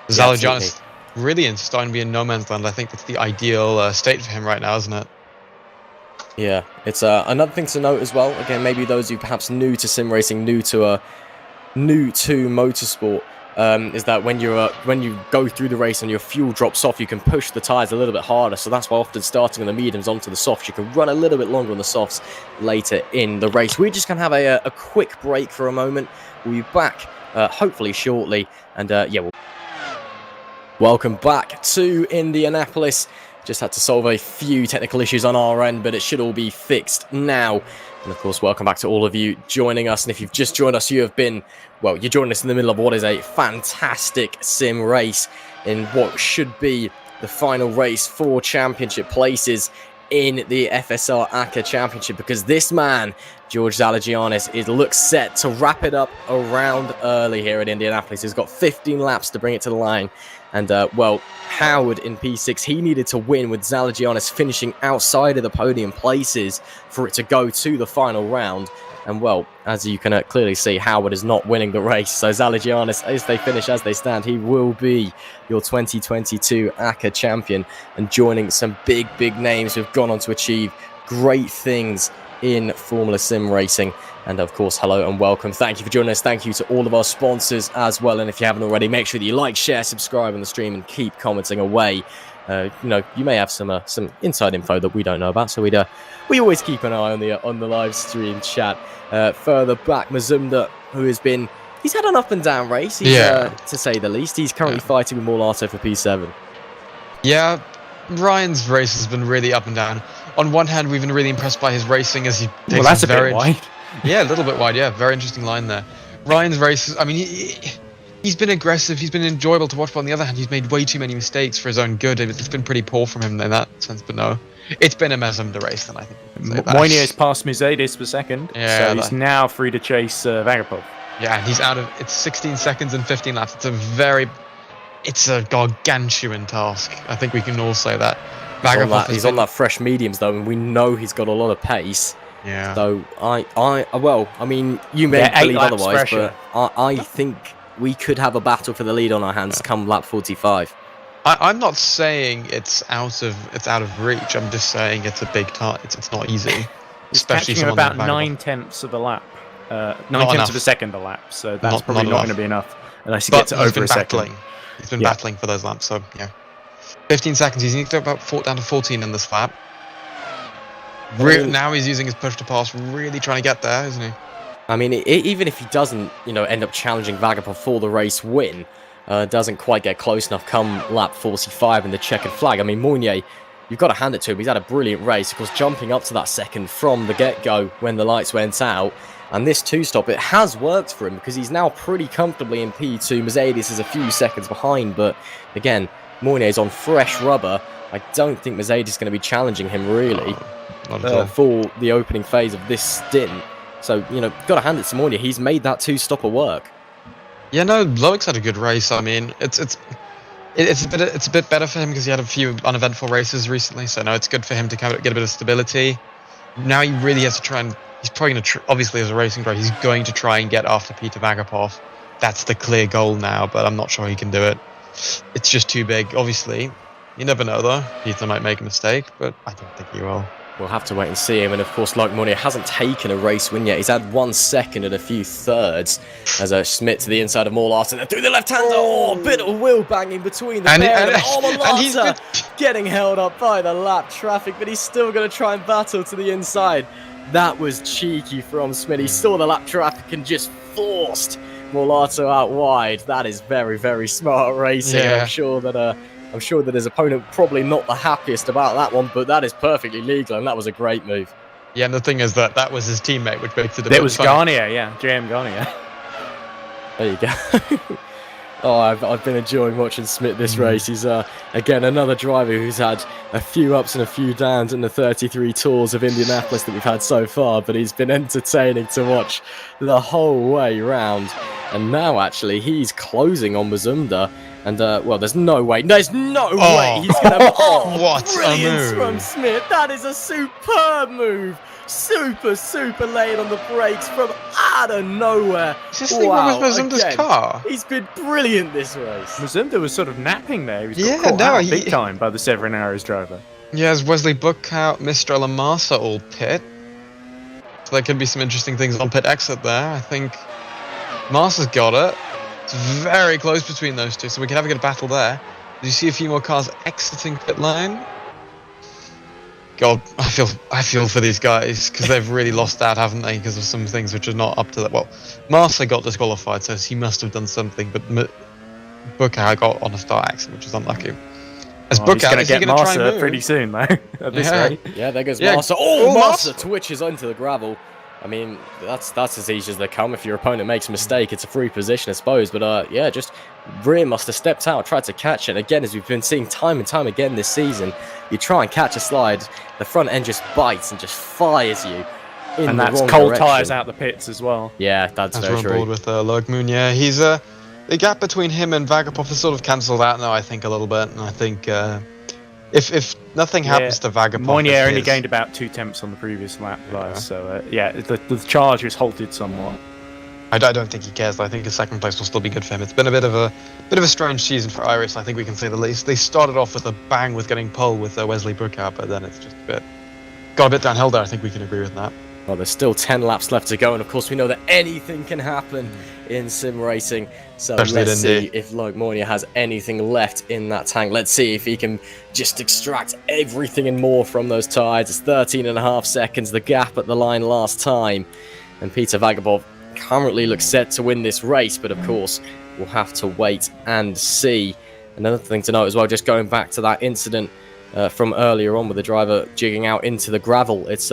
Zalagianis really starting to be in no man's land. I think that's the ideal state for him right now, isn't it? Yeah, it's another thing to note as well. Again, maybe those who perhaps new to sim racing, new to motorsport, is that when you go through the race and your fuel drops off, you can push the tyres a little bit harder. So that's why often starting on the mediums onto the softs, you can run a little bit longer on the softs later in the race. We're just going to have a quick break for a moment. We'll be back hopefully shortly. And yeah, welcome back to Indianapolis. Just had to solve a few technical issues on our end, but it should all be fixed now. And of course, welcome back to all of you joining us. And if you've just joined us, you have been, well, you're joining us in the middle of what is a fantastic sim race in what should be the final race for championship places in the FSR ACA Championship, because this man, George Zalagianis, looks set to wrap it up around early here at Indianapolis. He's got 15 laps to bring it to the line. And, well, Howard in P6, he needed to win with Zalagianis finishing outside of the podium places for it to go to the final round. And, well, as you can clearly see, Howard is not winning the race. So Zalagianis, as they finish, as they stand, he will be your 2022 ACA champion and joining some big names who've gone on to achieve great things in Formula Sim racing. And of course, hello and welcome. Thank you for joining us. Thank you to all of our sponsors as well. And if you haven't already, make sure that you like, share, subscribe on the stream and keep commenting away. You know, you may have some inside info that we don't know about, so we always keep an eye on the live stream chat. Further back, Mazumda, who he's had an up and down race, to say the least. He's currently fighting with Morlato for P7. Yeah, Ryan's race has been really up and down. On one hand, we've been really impressed by his racing as he takes well, that's a bit wide. Yeah, a little bit wide. Yeah, very interesting line there. Ryan's race, I mean, he's been aggressive. He's been enjoyable to watch. But on the other hand, he's made way too many mistakes for his own good. It's been pretty poor from him in that sense. But no, it's been a Mazumda race, then I think. Moinier's passed Mercedes for second, so he's now free to chase Vagapov. Yeah, and he's out of. It's 16 seconds and 15 laps. It's a gargantuan task. I think we can all say that. He's on that fresh mediums though, and we know he's got a lot of pace. Yeah. So I mean, you may believe otherwise, pressure. But I think we could have a battle for the lead on our hands come lap 45. I'm not saying it's out of reach. I'm just saying it's a big target. It's not easy. Especially catching about 9/10 of a lap, 9/10 of a second a lap. So that's probably not going to be enough unless he gets it over a second. He's been battling for those laps. So yeah, 15 seconds. He's down to 14 in this lap. Now he's using his push to pass, really trying to get there, isn't he? I mean, even if he doesn't, end up challenging Vagapov for the race win, doesn't quite get close enough come lap 45 in the checkered flag. I mean, Mounier, you've got to hand it to him. He's had a brilliant race, of course, jumping up to that second from the get-go when the lights went out. And this two-stop, it has worked for him because he's now pretty comfortably in P2. Mercedes is a few seconds behind, but again, Moinier's on fresh rubber. I don't think Mercedes is going to be challenging him, really. For the opening phase of this stint. So, got to hand it to Moinier. He's made that two-stopper work. Yeah, no, Loic's had a good race. I mean, it's a bit better for him because he had a few uneventful races recently. So, no, it's good for him to get a bit of stability. Now he really has to try and... He's probably going to... Obviously, as a racing driver, he's going to try and get after Peter Vagapov. That's the clear goal now, but I'm not sure he can do it. It's just too big. Obviously, you never know, though. Peter might make a mistake, but I don't think he will. We'll have to wait and see him. And of course, like Mounier hasn't taken a race win yet. He's had 1 second and a few thirds as Schmidt to the inside of Morlato and through the left hand. Oh, a bit of wheel banging between the pair. And he's getting held up by the lap traffic, but he's still going to try and battle to the inside. That was cheeky from Schmidt. He saw the lap traffic and just forced Morlato out wide. That is very, very smart racing. Yeah. I'm sure that I'm sure that his opponent probably not the happiest about that one, but that is perfectly legal, and that was a great move. Yeah, and the thing is that was his teammate, which makes it a bit It was funny. Garnier, yeah, JM Garnier. There you go. Oh, I've been enjoying watching Smith this race. He's, again, another driver who's had a few ups and a few downs in the 33 tours of Indianapolis that we've had so far, but he's been entertaining to watch the whole way round. And now, actually, he's closing on Mazumda. And, well, there's no way he's going to... Oh, what a brilliance move. from Smith. That is a superb move. Super laying on the brakes from out of nowhere. Is this thing with Mazumda's again, car? He's been brilliant this race. Mazumda was sort of napping there. He was Yeah, caught no, out he- big time by the Severin Arrows driver. Yeah, as Wesley Bookout, Mistral and Massa all pit. So there could be some interesting things on pit exit there. I think Massa's got it. It's very close between those two, so we can have a good battle there. Do you see a few more cars exiting pit lane? God, I feel for these guys because they've really lost out, haven't they? Because of some things which are not up to that. Well, Massa got disqualified, so he must have done something. But Bookout got on a start accident, which is unlucky. As He's Bookout, going to is he get going to try and Massa move? pretty soon, though, at this Yeah. rate. Yeah, there goes Yeah. Massa. Oh, Oh, Massa Massa. twitches onto the gravel. I mean, that's as easy as they come. If your opponent makes a mistake, it's a free position, I suppose. But yeah, just Rear must have stepped out, tried to catch it. And again, as we've been seeing time and time again this season, you try and catch a slide, the front end just bites and just fires you in And the that's wrong cold direction. tyres out the pits as well. Yeah, that's As very we're on true. board with Lurkmoon, yeah, he's the gap between him and Vagapov has sort of cancelled out now, I think, a little bit. And I think if nothing happens to Vagapov, Moynier if only his- gained about 2 tenths on the previous lap, guys. So yeah, the charge was halted somewhat. I don't think he cares. I think his second place will still be good for him. It's been a bit of a strange season for Iris, I think we can say the least. They started off with a bang with getting pole with Wesley Brookout, but then it's just got a bit downhill there. I think we can agree with that. Well, there's still 10 laps left to go, and of course we know that anything can happen in sim racing. So Especially at let's see Indy. if Luke Moynier has anything left in that tank. Let's see if he can just extract everything and more from those tyres. It's 13.5 seconds, the gap at the line last time. And Peter Vagabov currently looks set to win this race, but of course we'll have to wait and see. Another thing to note as well, just going back to that incident from earlier on with the driver jigging out into the gravel. It's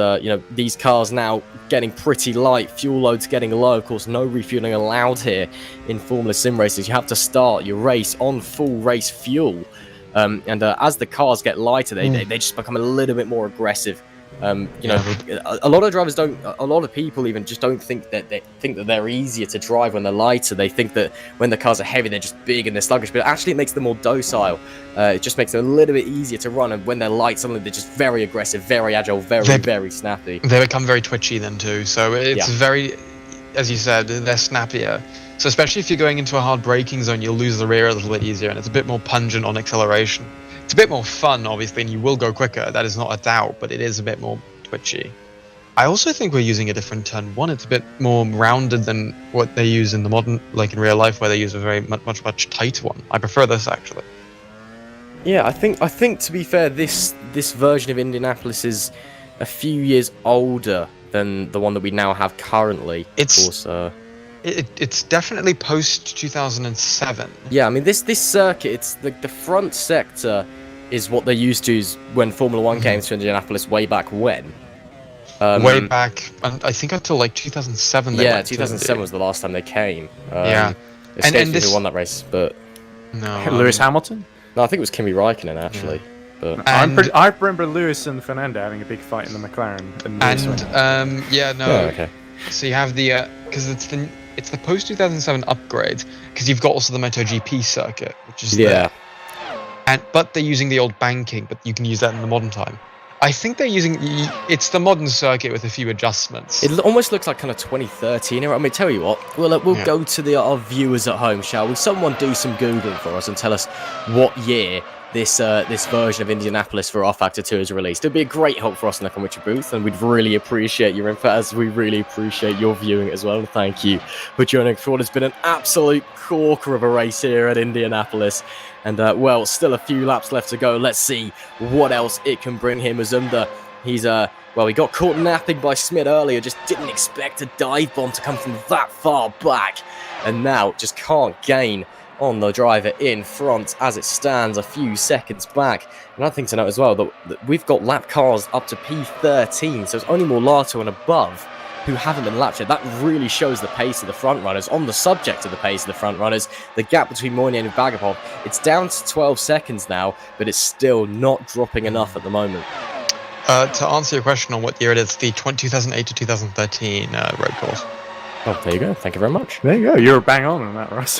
these cars now getting pretty light, fuel loads getting low. Of course, no refueling allowed here in Formula Sim races. You have to start your race on full race fuel, and as the cars get lighter, they just become a little bit more aggressive. A lot of drivers don't. A lot of people even just don't think that they're easier to drive when they're lighter. They think that when the cars are heavy, they're just big and they're sluggish. But actually, it makes them more docile. It just makes them a little bit easier to run. And when they're light, suddenly they're just very aggressive, very agile, very snappy. They become very twitchy then too. So it's Yeah. very, as you said, they're snappier. So especially if you're going into a hard braking zone, you'll lose the rear a little bit easier, and it's a bit more pungent on acceleration. It's a bit more fun, obviously, and you will go quicker. That is not a doubt, but it is a bit more twitchy. I also think we're using a different turn one. It's a bit more rounded than what they use in the modern, like in real life, where they use a very much tighter one. I prefer this actually. Yeah, I think to be fair, this version of Indianapolis is a few years older than the one that we now have currently. It's- of course. It's definitely post 2007. Yeah, I mean this circuit, it's the front sector is what they used to use when Formula One came to Indianapolis way back when. Way back, I think until like 2007. They Yeah, went to 2007 Indy. was the last time they came. Yeah. Escapes And me this- who won that race, but No, Lewis Hamilton? no, I think it was Kimi Räikkönen actually. But And- I remember Lewis and Fernando having a big fight in the McLaren. And Lewis won. And yeah, no. oh, okay. So you have the because it's the post 2007 upgrade because you've got also the MotoGP circuit, which is Yeah. there. But they're using the old banking, but you can use that in the modern time. I think they're using it's the modern circuit with a few adjustments. It almost looks like kind of 2013 era. I mean, tell you what, we'll Yeah. go to our viewers at home, shall we? Someone do some Googling for us and tell us what year this version of Indianapolis for rFactor 2 is released. It'd be a great help for us in the commentary booth, and we'd really appreciate your input, as we really appreciate your viewing as well. Thank you for joining for what has been an absolute corker of a race here at Indianapolis. And, well, still a few laps left to go. Let's see what else it can bring him. Mazumda, he's, well, he got caught napping by Smith earlier. Just didn't expect a dive bomb to come from that far back. And now just can't gain on the driver in front as it stands a few seconds back. Another thing to note as well, that we've got lap cars up to P13, so it's only Morlato and above who haven't been lapped yet. That really shows the pace of the front runners. On the subject of the pace of the front runners, the gap between Moynier and Vagapov, it's down to 12 seconds now, but it's still not dropping enough at the moment. To answer your question on what year it is, the 2008 to 2013 road course. Oh, there you go. Thank you very much. There you go. You're bang on that, Russ.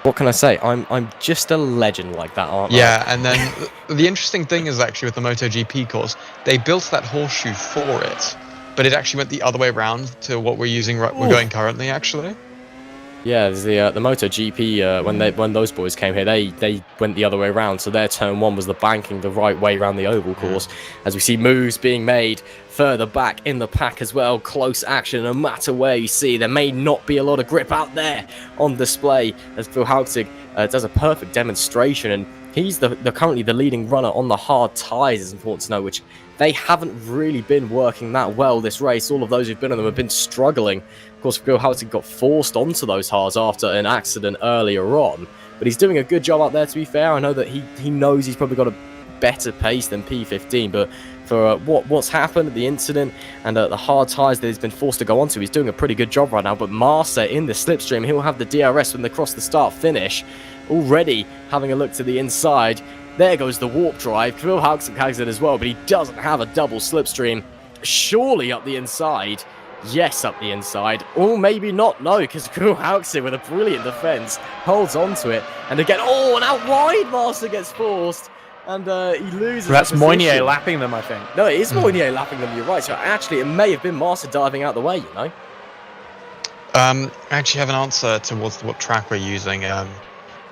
What can I say? I'm just a legend like that, aren't I? Yeah, and then the interesting thing is actually with the MotoGP course, they built that horseshoe for it, but it actually went the other way around to what we're using. We're going currently, actually. Yeah, the MotoGP when those boys came here, they went the other way around. So their turn 1 was the banking the right way around the oval course. As we see moves being made further back in the pack as well, close action. No matter where you see, there may not be a lot of grip out there on display. As Phil Haugzig does a perfect demonstration, and he's currently the leading runner on the hard tyres. It's important to know, which they haven't really been working that well this race. All of those who've been on them have been struggling. Of course, Phil Haugzig got forced onto those hards after an accident earlier on, but he's doing a good job out there, to be fair. I know that he knows he's probably got a better pace than P15, but for what's happened at the incident and the hard tyres that he's been forced to go onto, he's doing a pretty good job right now. But Marsa in the slipstream, he'll have the DRS when they cross the start finish. Already having a look to the inside. There goes the warp drive. Phil Haugzig has it as well, but he doesn't have a double slipstream. Surely up the inside. Yes, up the inside. Or maybe not, no, because Phil Haugzig with a brilliant defense holds on to it. And again, and out wide, Master gets forced. And he loses. That's Moynier lapping them, I think. No, it is Moynier lapping them, you're right. So actually, it may have been Master diving out the way, you know? I actually have an answer towards what track we're using.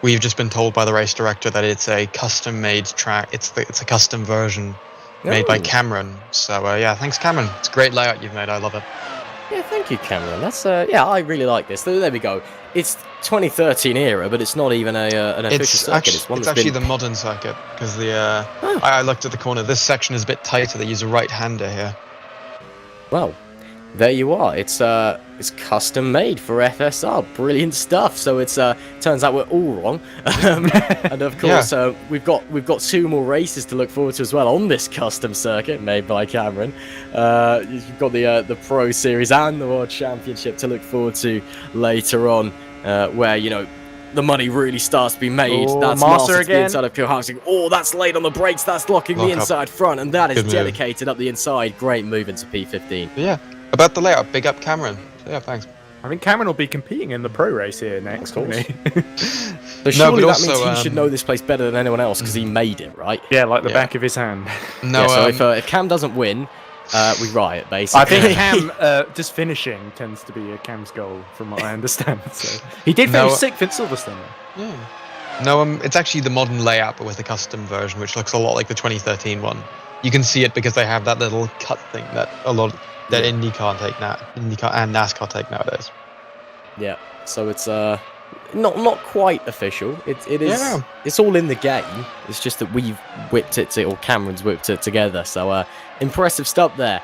We've just been told by the race director that it's a custom-made track. It's a custom version made by Cameron. So yeah, thanks Cameron. It's a great layout you've made. I love it. Yeah, thank you, Cameron. That's yeah, I really like this. There we go. It's 2013 era, but it's not even an official circuit. It's actually the modern circuit because I looked at the corner. This section is a bit tighter. They use a right-hander here. Well, there you are. It's custom made for FSR. Brilliant stuff. So it's turns out we're all wrong. And of course, we've got 2 more races to look forward to as well on this custom circuit made by Cameron. You've got the Pro Series and the World Championship to look forward to later on, where the money really starts to be made. That's Master again. Inside of Phil Haugzig. Oh, that's late on the brakes. That's locking the inside front, and that is dedicated up the inside. Great move into P15. Yeah. About the layout, big up Cameron. So yeah, thanks. I think Cameron will be competing in the pro race here next, won't he? So surely that means he should know this place better than anyone else because he made it, right? Yeah, like the back of his hand. No, so if Cam doesn't win, we riot, basically. I think Cam just finishing tends to be Cam's goal, from what I understand. So he did finish 6th in Silverstone. Yeah. No, it's actually the modern layout, but with a custom version, which looks a lot like the 2013 one. You can see it because they have that little cut thing that IndyCar and NASCAR take nowadays. Yeah, so it's not quite official. It is. Yeah. It's all in the game. It's just that we've whipped it or Cameron's whipped it together. So impressive stuff there.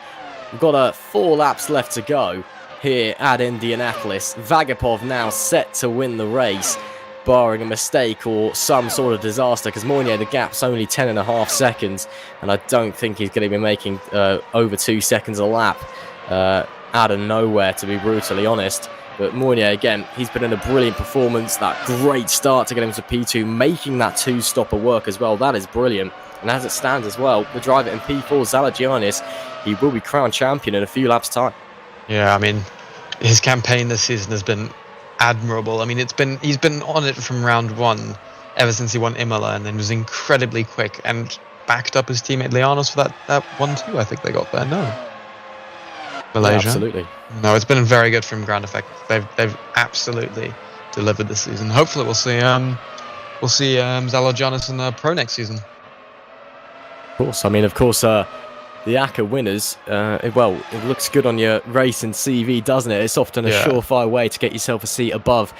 We've got 4 laps left to go here at Indianapolis. Vagapov now set to win the race, barring a mistake or some sort of disaster, because Moynier, the gap's only 10.5 seconds, and I don't think he's going to be making over 2 seconds a lap out of nowhere, to be brutally honest. But Moynier, again, he's put in a brilliant performance, that great start to get him to P2, making that 2-stopper work as well. That is brilliant. And as it stands as well, the driver in P4, Zalagianis, he will be crowned champion in a few laps' time. Yeah, I mean, his campaign this season has been admirable. I mean, he's been on it from round 1 ever since he won Imola, and then was incredibly quick and backed up his teammate Lianos for that 1-2 I think they got there. No, Malaysia. Yeah, absolutely. No, it's been very good from ground effect. They've absolutely delivered this season. Hopefully, we'll see Zalagianis in the pro next season. Of course. I mean, of course. The ACA winners, it looks good on your racing CV, doesn't it? It's often a surefire way to get yourself a seat above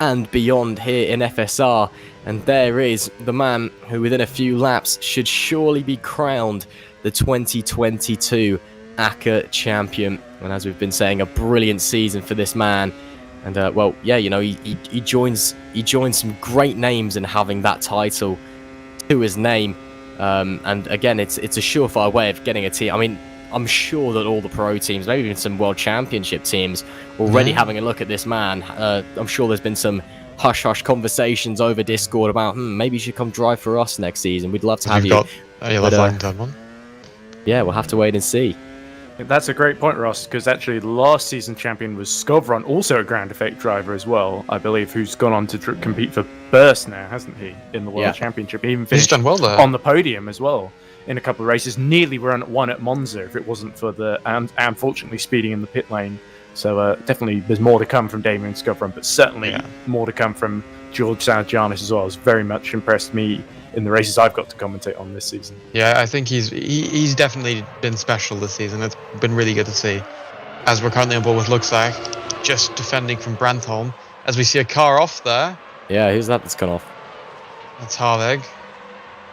and beyond here in FSR. And there is the man who, within a few laps, should surely be crowned the 2022 ACA champion. And as we've been saying, a brilliant season for this man. And well, yeah, you know, he joins some great names in having that title to his name. And again, it's a surefire way of getting a team. I mean, I'm sure that all the pro teams, maybe even some world championship teams, already having a look at this man. I'm sure there's been some hush-hush conversations over Discord about, maybe you should come drive for us next season. We'd love to have you. Yeah, we'll have to wait and see. That's a great point, Ross, because actually the last season champion was Skovron, also a Ground Effect driver as well, I believe, who's gone on to compete for Burst now, hasn't he, in the World Championship? He even finished done well there. On the podium as well in a couple of races. Nearly won at Monza if it wasn't for the, unfortunately, speeding in the pit lane. So definitely there's more to come from Damien Skovron, but certainly more to come from George Salagianis as well. It's very much impressed me in the races I've got to commentate on this season. Yeah, I think he's definitely been special this season. It's been really good to see. As we're currently on board with Luxak, just defending from Brandholm, as we see a car off there. Yeah, who's that's gone off? That's Harveg.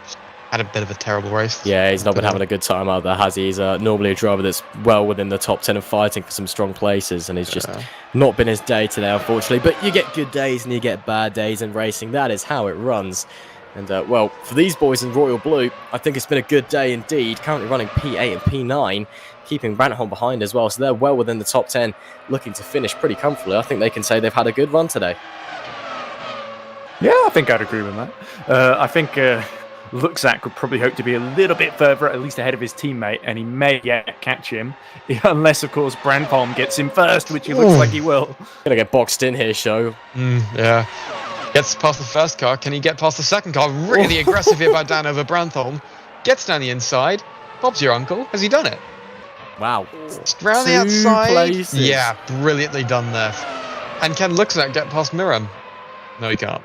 Just had a bit of a terrible race. Yeah, he's not been having a good time out there, has he? He's normally a driver that's well within the top 10 and fighting for some strong places, and it's just not been his day today, unfortunately. But you get good days and you get bad days in racing. That is how it runs. And, well, for these boys in Royal Blue, I think it's been a good day indeed. Currently running P8 and P9, keeping Brandholm behind as well. So they're well within the top 10, looking to finish pretty comfortably. I think they can say they've had a good run today. Yeah, I think I'd agree with that. I think Luxak would probably hope to be a little bit further, at least ahead of his teammate, and he may yet catch him. Unless, of course, Brandholm gets him first, which he looks like he will. Gonna get boxed in here, Show. Yeah. Gets past the first car. Can he get past the second car? Really aggressive here by Dan over Brandholm. Gets down the inside. Bob's your uncle. Has he done it? Wow. Round the outside. Places. Yeah, brilliantly done there. And can Luxak get past Miram? No, he can't.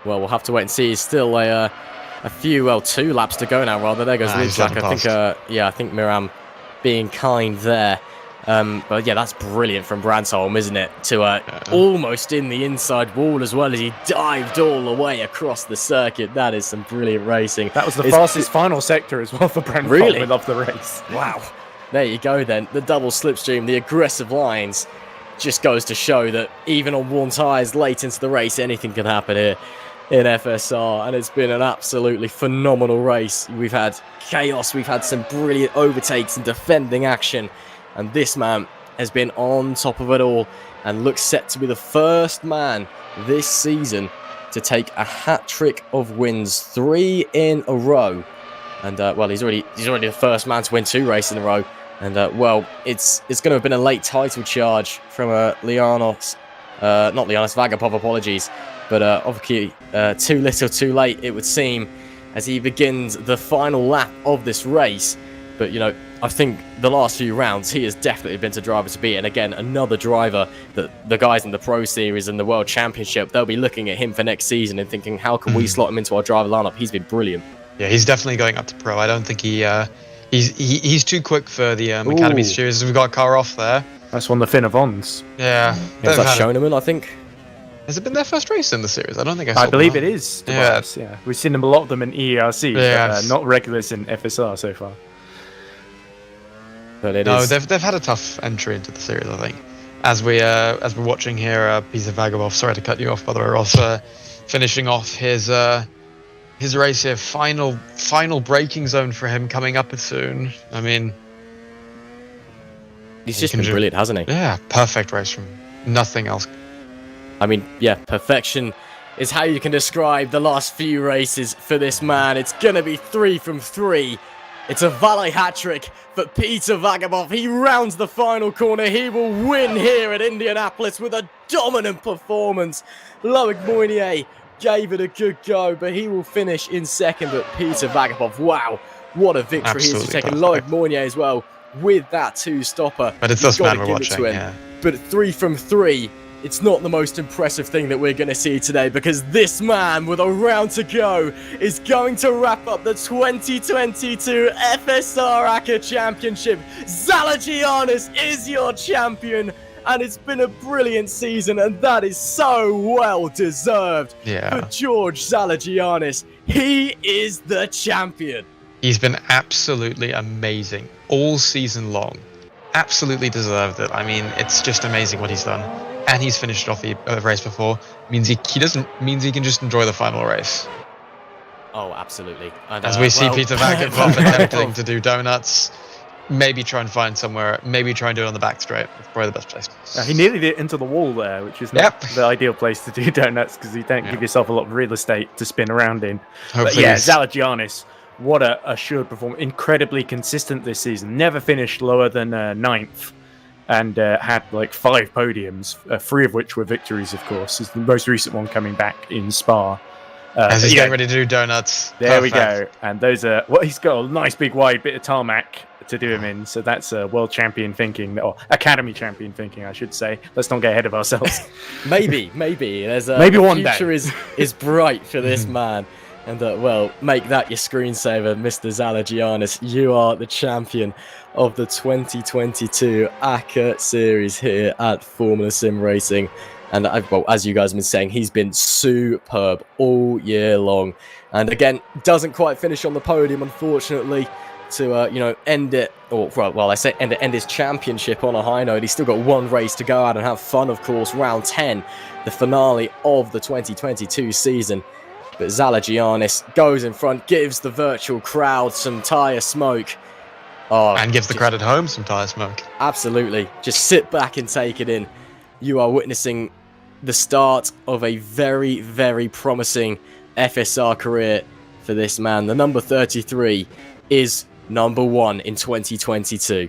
Well, we'll have to wait and see. He's still a few, 2 laps to go now, rather. There goes Luxak. I think Miram being kind there. But yeah, that's brilliant from Brandholm, isn't it? To almost in the inside wall as well as he dived all the way across the circuit. That is some brilliant racing. That was the fastest final sector as well for Brandholm. Really? Of the race. Wow. There you go then. The double slipstream, the aggressive lines, just goes to show that even on worn tyres late into the race, anything can happen here in FSR. And it's been an absolutely phenomenal race. We've had chaos, we've had some brilliant overtakes and defending action. And this man has been on top of it all and looks set to be the first man this season to take a hat-trick of wins, 3 in a row. And, well, he's already the first man to win 2 races in a row. And, well, it's going to have been a late title charge from not Lianos Vagapov, apologies. But, obviously, too little, too late, it would seem, as he begins the final lap of this race. But, you know, I think the last few rounds, he has definitely been to driver to beat. And again, another driver that the guys in the Pro Series and the World Championship, they'll be looking at him for next season and thinking, how can we slot him into our driver lineup? He's been brilliant. Yeah, he's definitely going up to Pro. I don't think he's too quick for the Academy Series. We've got a car off there. That's one of the Finavons. Yeah. Is that Schoenemann, I think? Has it been their first race in the series? I don't think I believe it is. Tobias, yeah. We've seen them, a lot of them in ERC, but not regulars in FSR so far. But they've had a tough entry into the series, I think. As we're watching here, Peter Vagabov, sorry to cut you off, by the way, Ross, finishing off his race here. Final braking zone for him coming up soon. I mean, he's just been brilliant, hasn't he? Yeah, perfect race from nothing else. I mean, yeah, perfection is how you can describe the last few races for this man. It's gonna be 3 from 3. It's a valet hat-trick for Peter Vagabov. He rounds the final corner. He will win here at Indianapolis with a dominant performance. Loic Moynier gave it a good go, but he will finish in second. But Peter Vagabov, wow, what a victory. He's taken Loic Moynier as well with that 2-stopper. But it's this man we're watching, yeah. But 3 from 3. It's not the most impressive thing that we're going to see today, because this man, with a round to go, is going to wrap up the 2022 FSR ACA Championship. Zalagianis is your champion, and it's been a brilliant season, and that is so well deserved for George Zalagianis. He is the champion. He's been absolutely amazing all season long. absolutely deserved it. I mean, it's just amazing what he's done. And he's finished off the race before. Means he can just enjoy the final race. Oh, absolutely. And, As we see Peter Vagabond attempting to do donuts, maybe try and find somewhere, maybe try and do it on the back straight. It's probably the best place. He nearly did it into the wall there, which is not the ideal place to do donuts because you don't give yourself a lot of real estate to spin around in. But yeah, Zalagianis, what a assured performance. Incredibly consistent this season. Never finished lower than 9th. And had like 5 podiums, 3 of which were victories, of course. Is the most recent one coming back in Spa. As he's getting ready to do donuts. There we go. And those are he's got a nice big wide bit of tarmac to do him in. So that's world champion thinking, or academy champion thinking, I should say. Let's not get ahead of ourselves. maybe. There's maybe the one future day is bright for this man. And well, make that your screensaver, Mr. Zalagianis. You are the champion of the 2022 ACA series here at Formula Sim Racing. And as you guys have been saying, he's been superb all year long. And again, doesn't quite finish on the podium, unfortunately, to end it, end his championship on a high note. He's still got 1 race to go out and have fun, of course. Round 10, the finale of the 2022 season. But Zalagianis goes in front, gives the virtual crowd some tyre smoke. Oh, and gives the crowd at home some tyre smoke. Absolutely. Just sit back and take it in. You are witnessing the start of a very, very promising FSR career for this man. The number 33 is number 1 in 2022.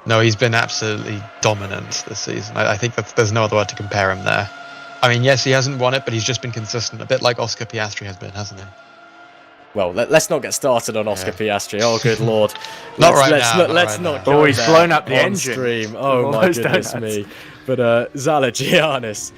No, he's been absolutely dominant this season. I think there's no other word to compare him there. I mean, yes, he hasn't won it, but he's just been consistent, a bit like Oscar Piastri has been, hasn't he? Well, let's not get started on Oscar Piastri. Oh, good lord! Let's not go he's there blown up the on engine. Stream. Oh my goodness me! But Zalagianis,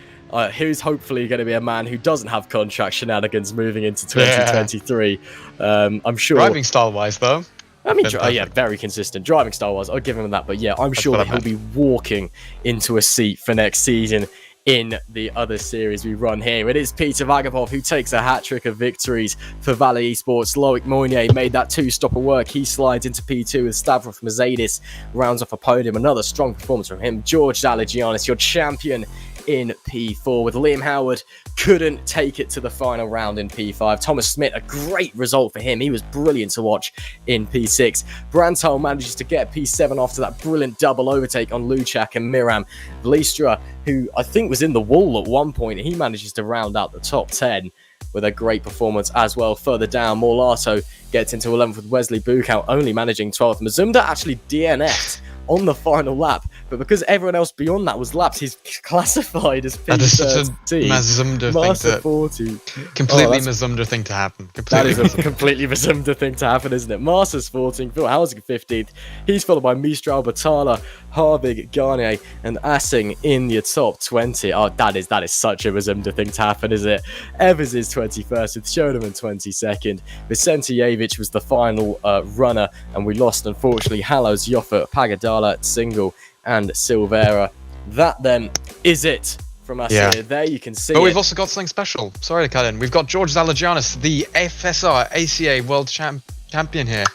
who's hopefully going to be a man who doesn't have contract shenanigans moving into 2023. I'm sure. Driving style-wise, though. I mean, very consistent. Driving style-wise, I'll give him that. But yeah, I'm sure that he'll be walking into a seat for next season in the other series we run here. It is Peter Vagabond who takes a hat-trick of victories for Valley Esports. Loic Mounier made that 2-stopper work. He slides into P2 with Stavros Mercedes, rounds off a podium. Another strong performance from him. George Zalagianis, your champion in P4, with Liam Howard couldn't take it to the final round in P5. Thomas Smith, a great result for him. He was brilliant to watch in P6. Brantel manages to get P7 after that brilliant double overtake on Luchak and Miram. Vlistra, who I think was in the wall at one point, he manages to round out the top 10 with a great performance as well. Further down, Morlato gets into 11th with Wesley Buchow only managing 12th. Mazumda actually DNF'd on the final lap, but because everyone else beyond that was lapped, he's classified as P13. That is such a Mazumda Master 40. Completely Mazumda thing to happen. That is a completely Mazumda thing to happen, isn't it? Masters 14, Phil Housing 15th. He's followed by Mistral, Batala, Harvig, Garnier, and Assing in your top 20. Oh, that is such a Mazumda thing to happen, isn't it? Evers is 21st with Shoneman 22nd. Vicentijevic was the final runner, and we lost, unfortunately, Halos, Joffa, Pagadala, Single, and Silvera. That then is it from us here. There you can see But we've also got something special. Sorry to cut in. We've got George Zalagianis, the FSR ACA World Champion here.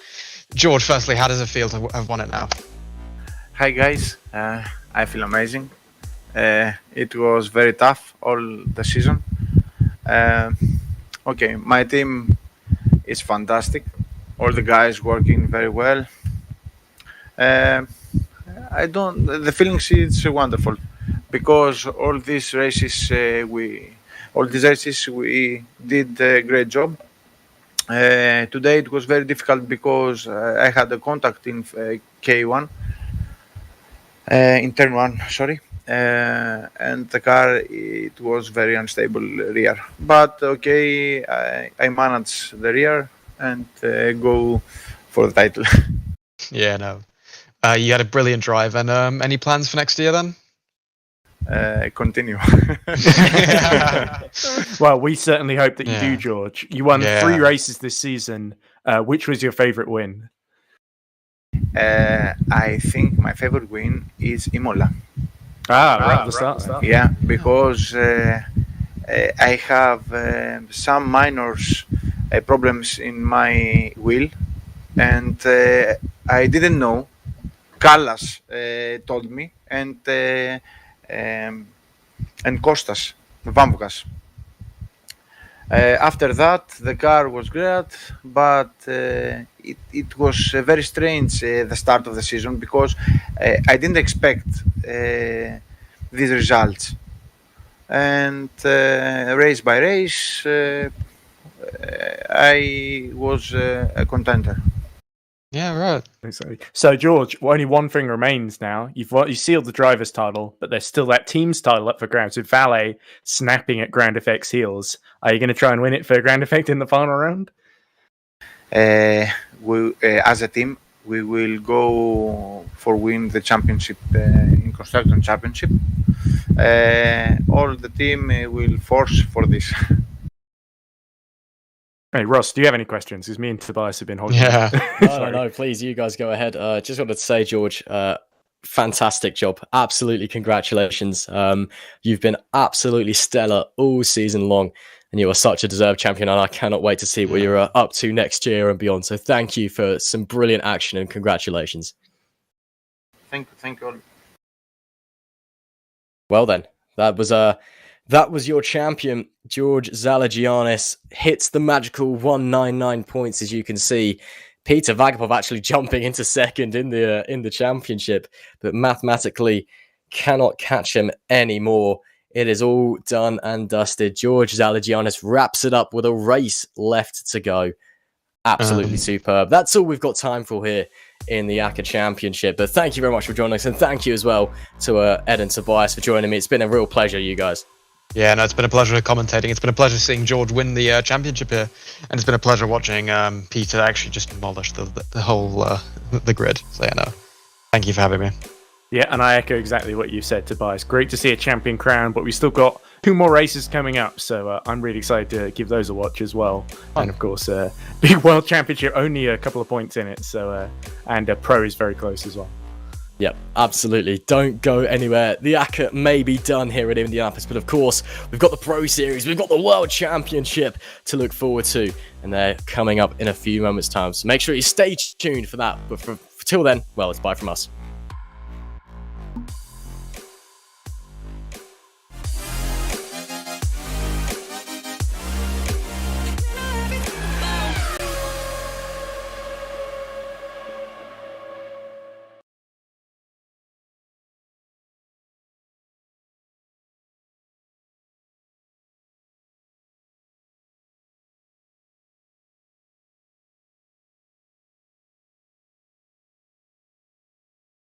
George, firstly, how does it feel to have won it now? Hi guys, I feel amazing. It was very tough all the season. Okay, my team is fantastic. All the guys working very well. The feelings is wonderful because all these races we did a great job. Today it was very difficult because I had a contact in K1, in turn 1, sorry, and the car, it was very unstable rear. But okay, I managed the rear and go for the title. Yeah, no. You had a brilliant drive, and any plans for next year then? Continue. Well, we certainly hope that you do, George. You won 3 races this season. Which was your favourite win? I think my favorite win is Imola. Right at the start. Yeah, because I have some minor problems in my wheel, and I didn't know Callas told me, and Kostas Vamvukas. After that, the car was great, but it was very strange the start of the season because I didn't expect these results. And race by race, I was a contender. Yeah, right. Exactly. So, George, only one thing remains now. You sealed the driver's title, but there's still that team's title up for grabs with Valet snapping at Grand Effect's heels. Are you going to try and win it for Grand Effect in the final round? As a team, we will go for win the championship in Construction Championship. All the team will force for this. Hey, Ross, do you have any questions? Because me and Tobias have been holding. Yeah. No, please, you guys go ahead. Just wanted to say, George, fantastic job. Absolutely, congratulations. You've been absolutely stellar all season long, and you are such a deserved champion, and I cannot wait to see what you're up to next year and beyond. So thank you for some brilliant action, and congratulations. Thank you all. Well then, that was your champion, George Zalagianis. Hits the magical 199 points, as you can see. Peter Vagapov actually jumping into second in the championship, but mathematically cannot catch him anymore. It is all done and dusted. George Zalagianis wraps it up with a race left to go. Absolutely superb. That's all we've got time for here in the ACA Championship. But thank you very much for joining us, and thank you as well to Ed and Tobias for joining me. It's been a real pleasure, you guys. Yeah, no, it's been a pleasure commentating. It's been a pleasure seeing George win the championship here, and it's been a pleasure watching Peter actually just demolish the whole the grid. So yeah, no, thank you for having me. Yeah, and I echo exactly what you said, Tobias. Great to see a champion crown, but we've still got 2 more races coming up, so I'm really excited to give those a watch as well. And of course, big World Championship, only a couple of points in it, so and Pro is very close as well. Yep, absolutely. Don't go anywhere. The ACA may be done here at Indianapolis, but of course, we've got the Pro Series, we've got the World Championship to look forward to, and they're coming up in a few moments' time. So make sure you stay tuned for that. But till then, well, it's bye from us.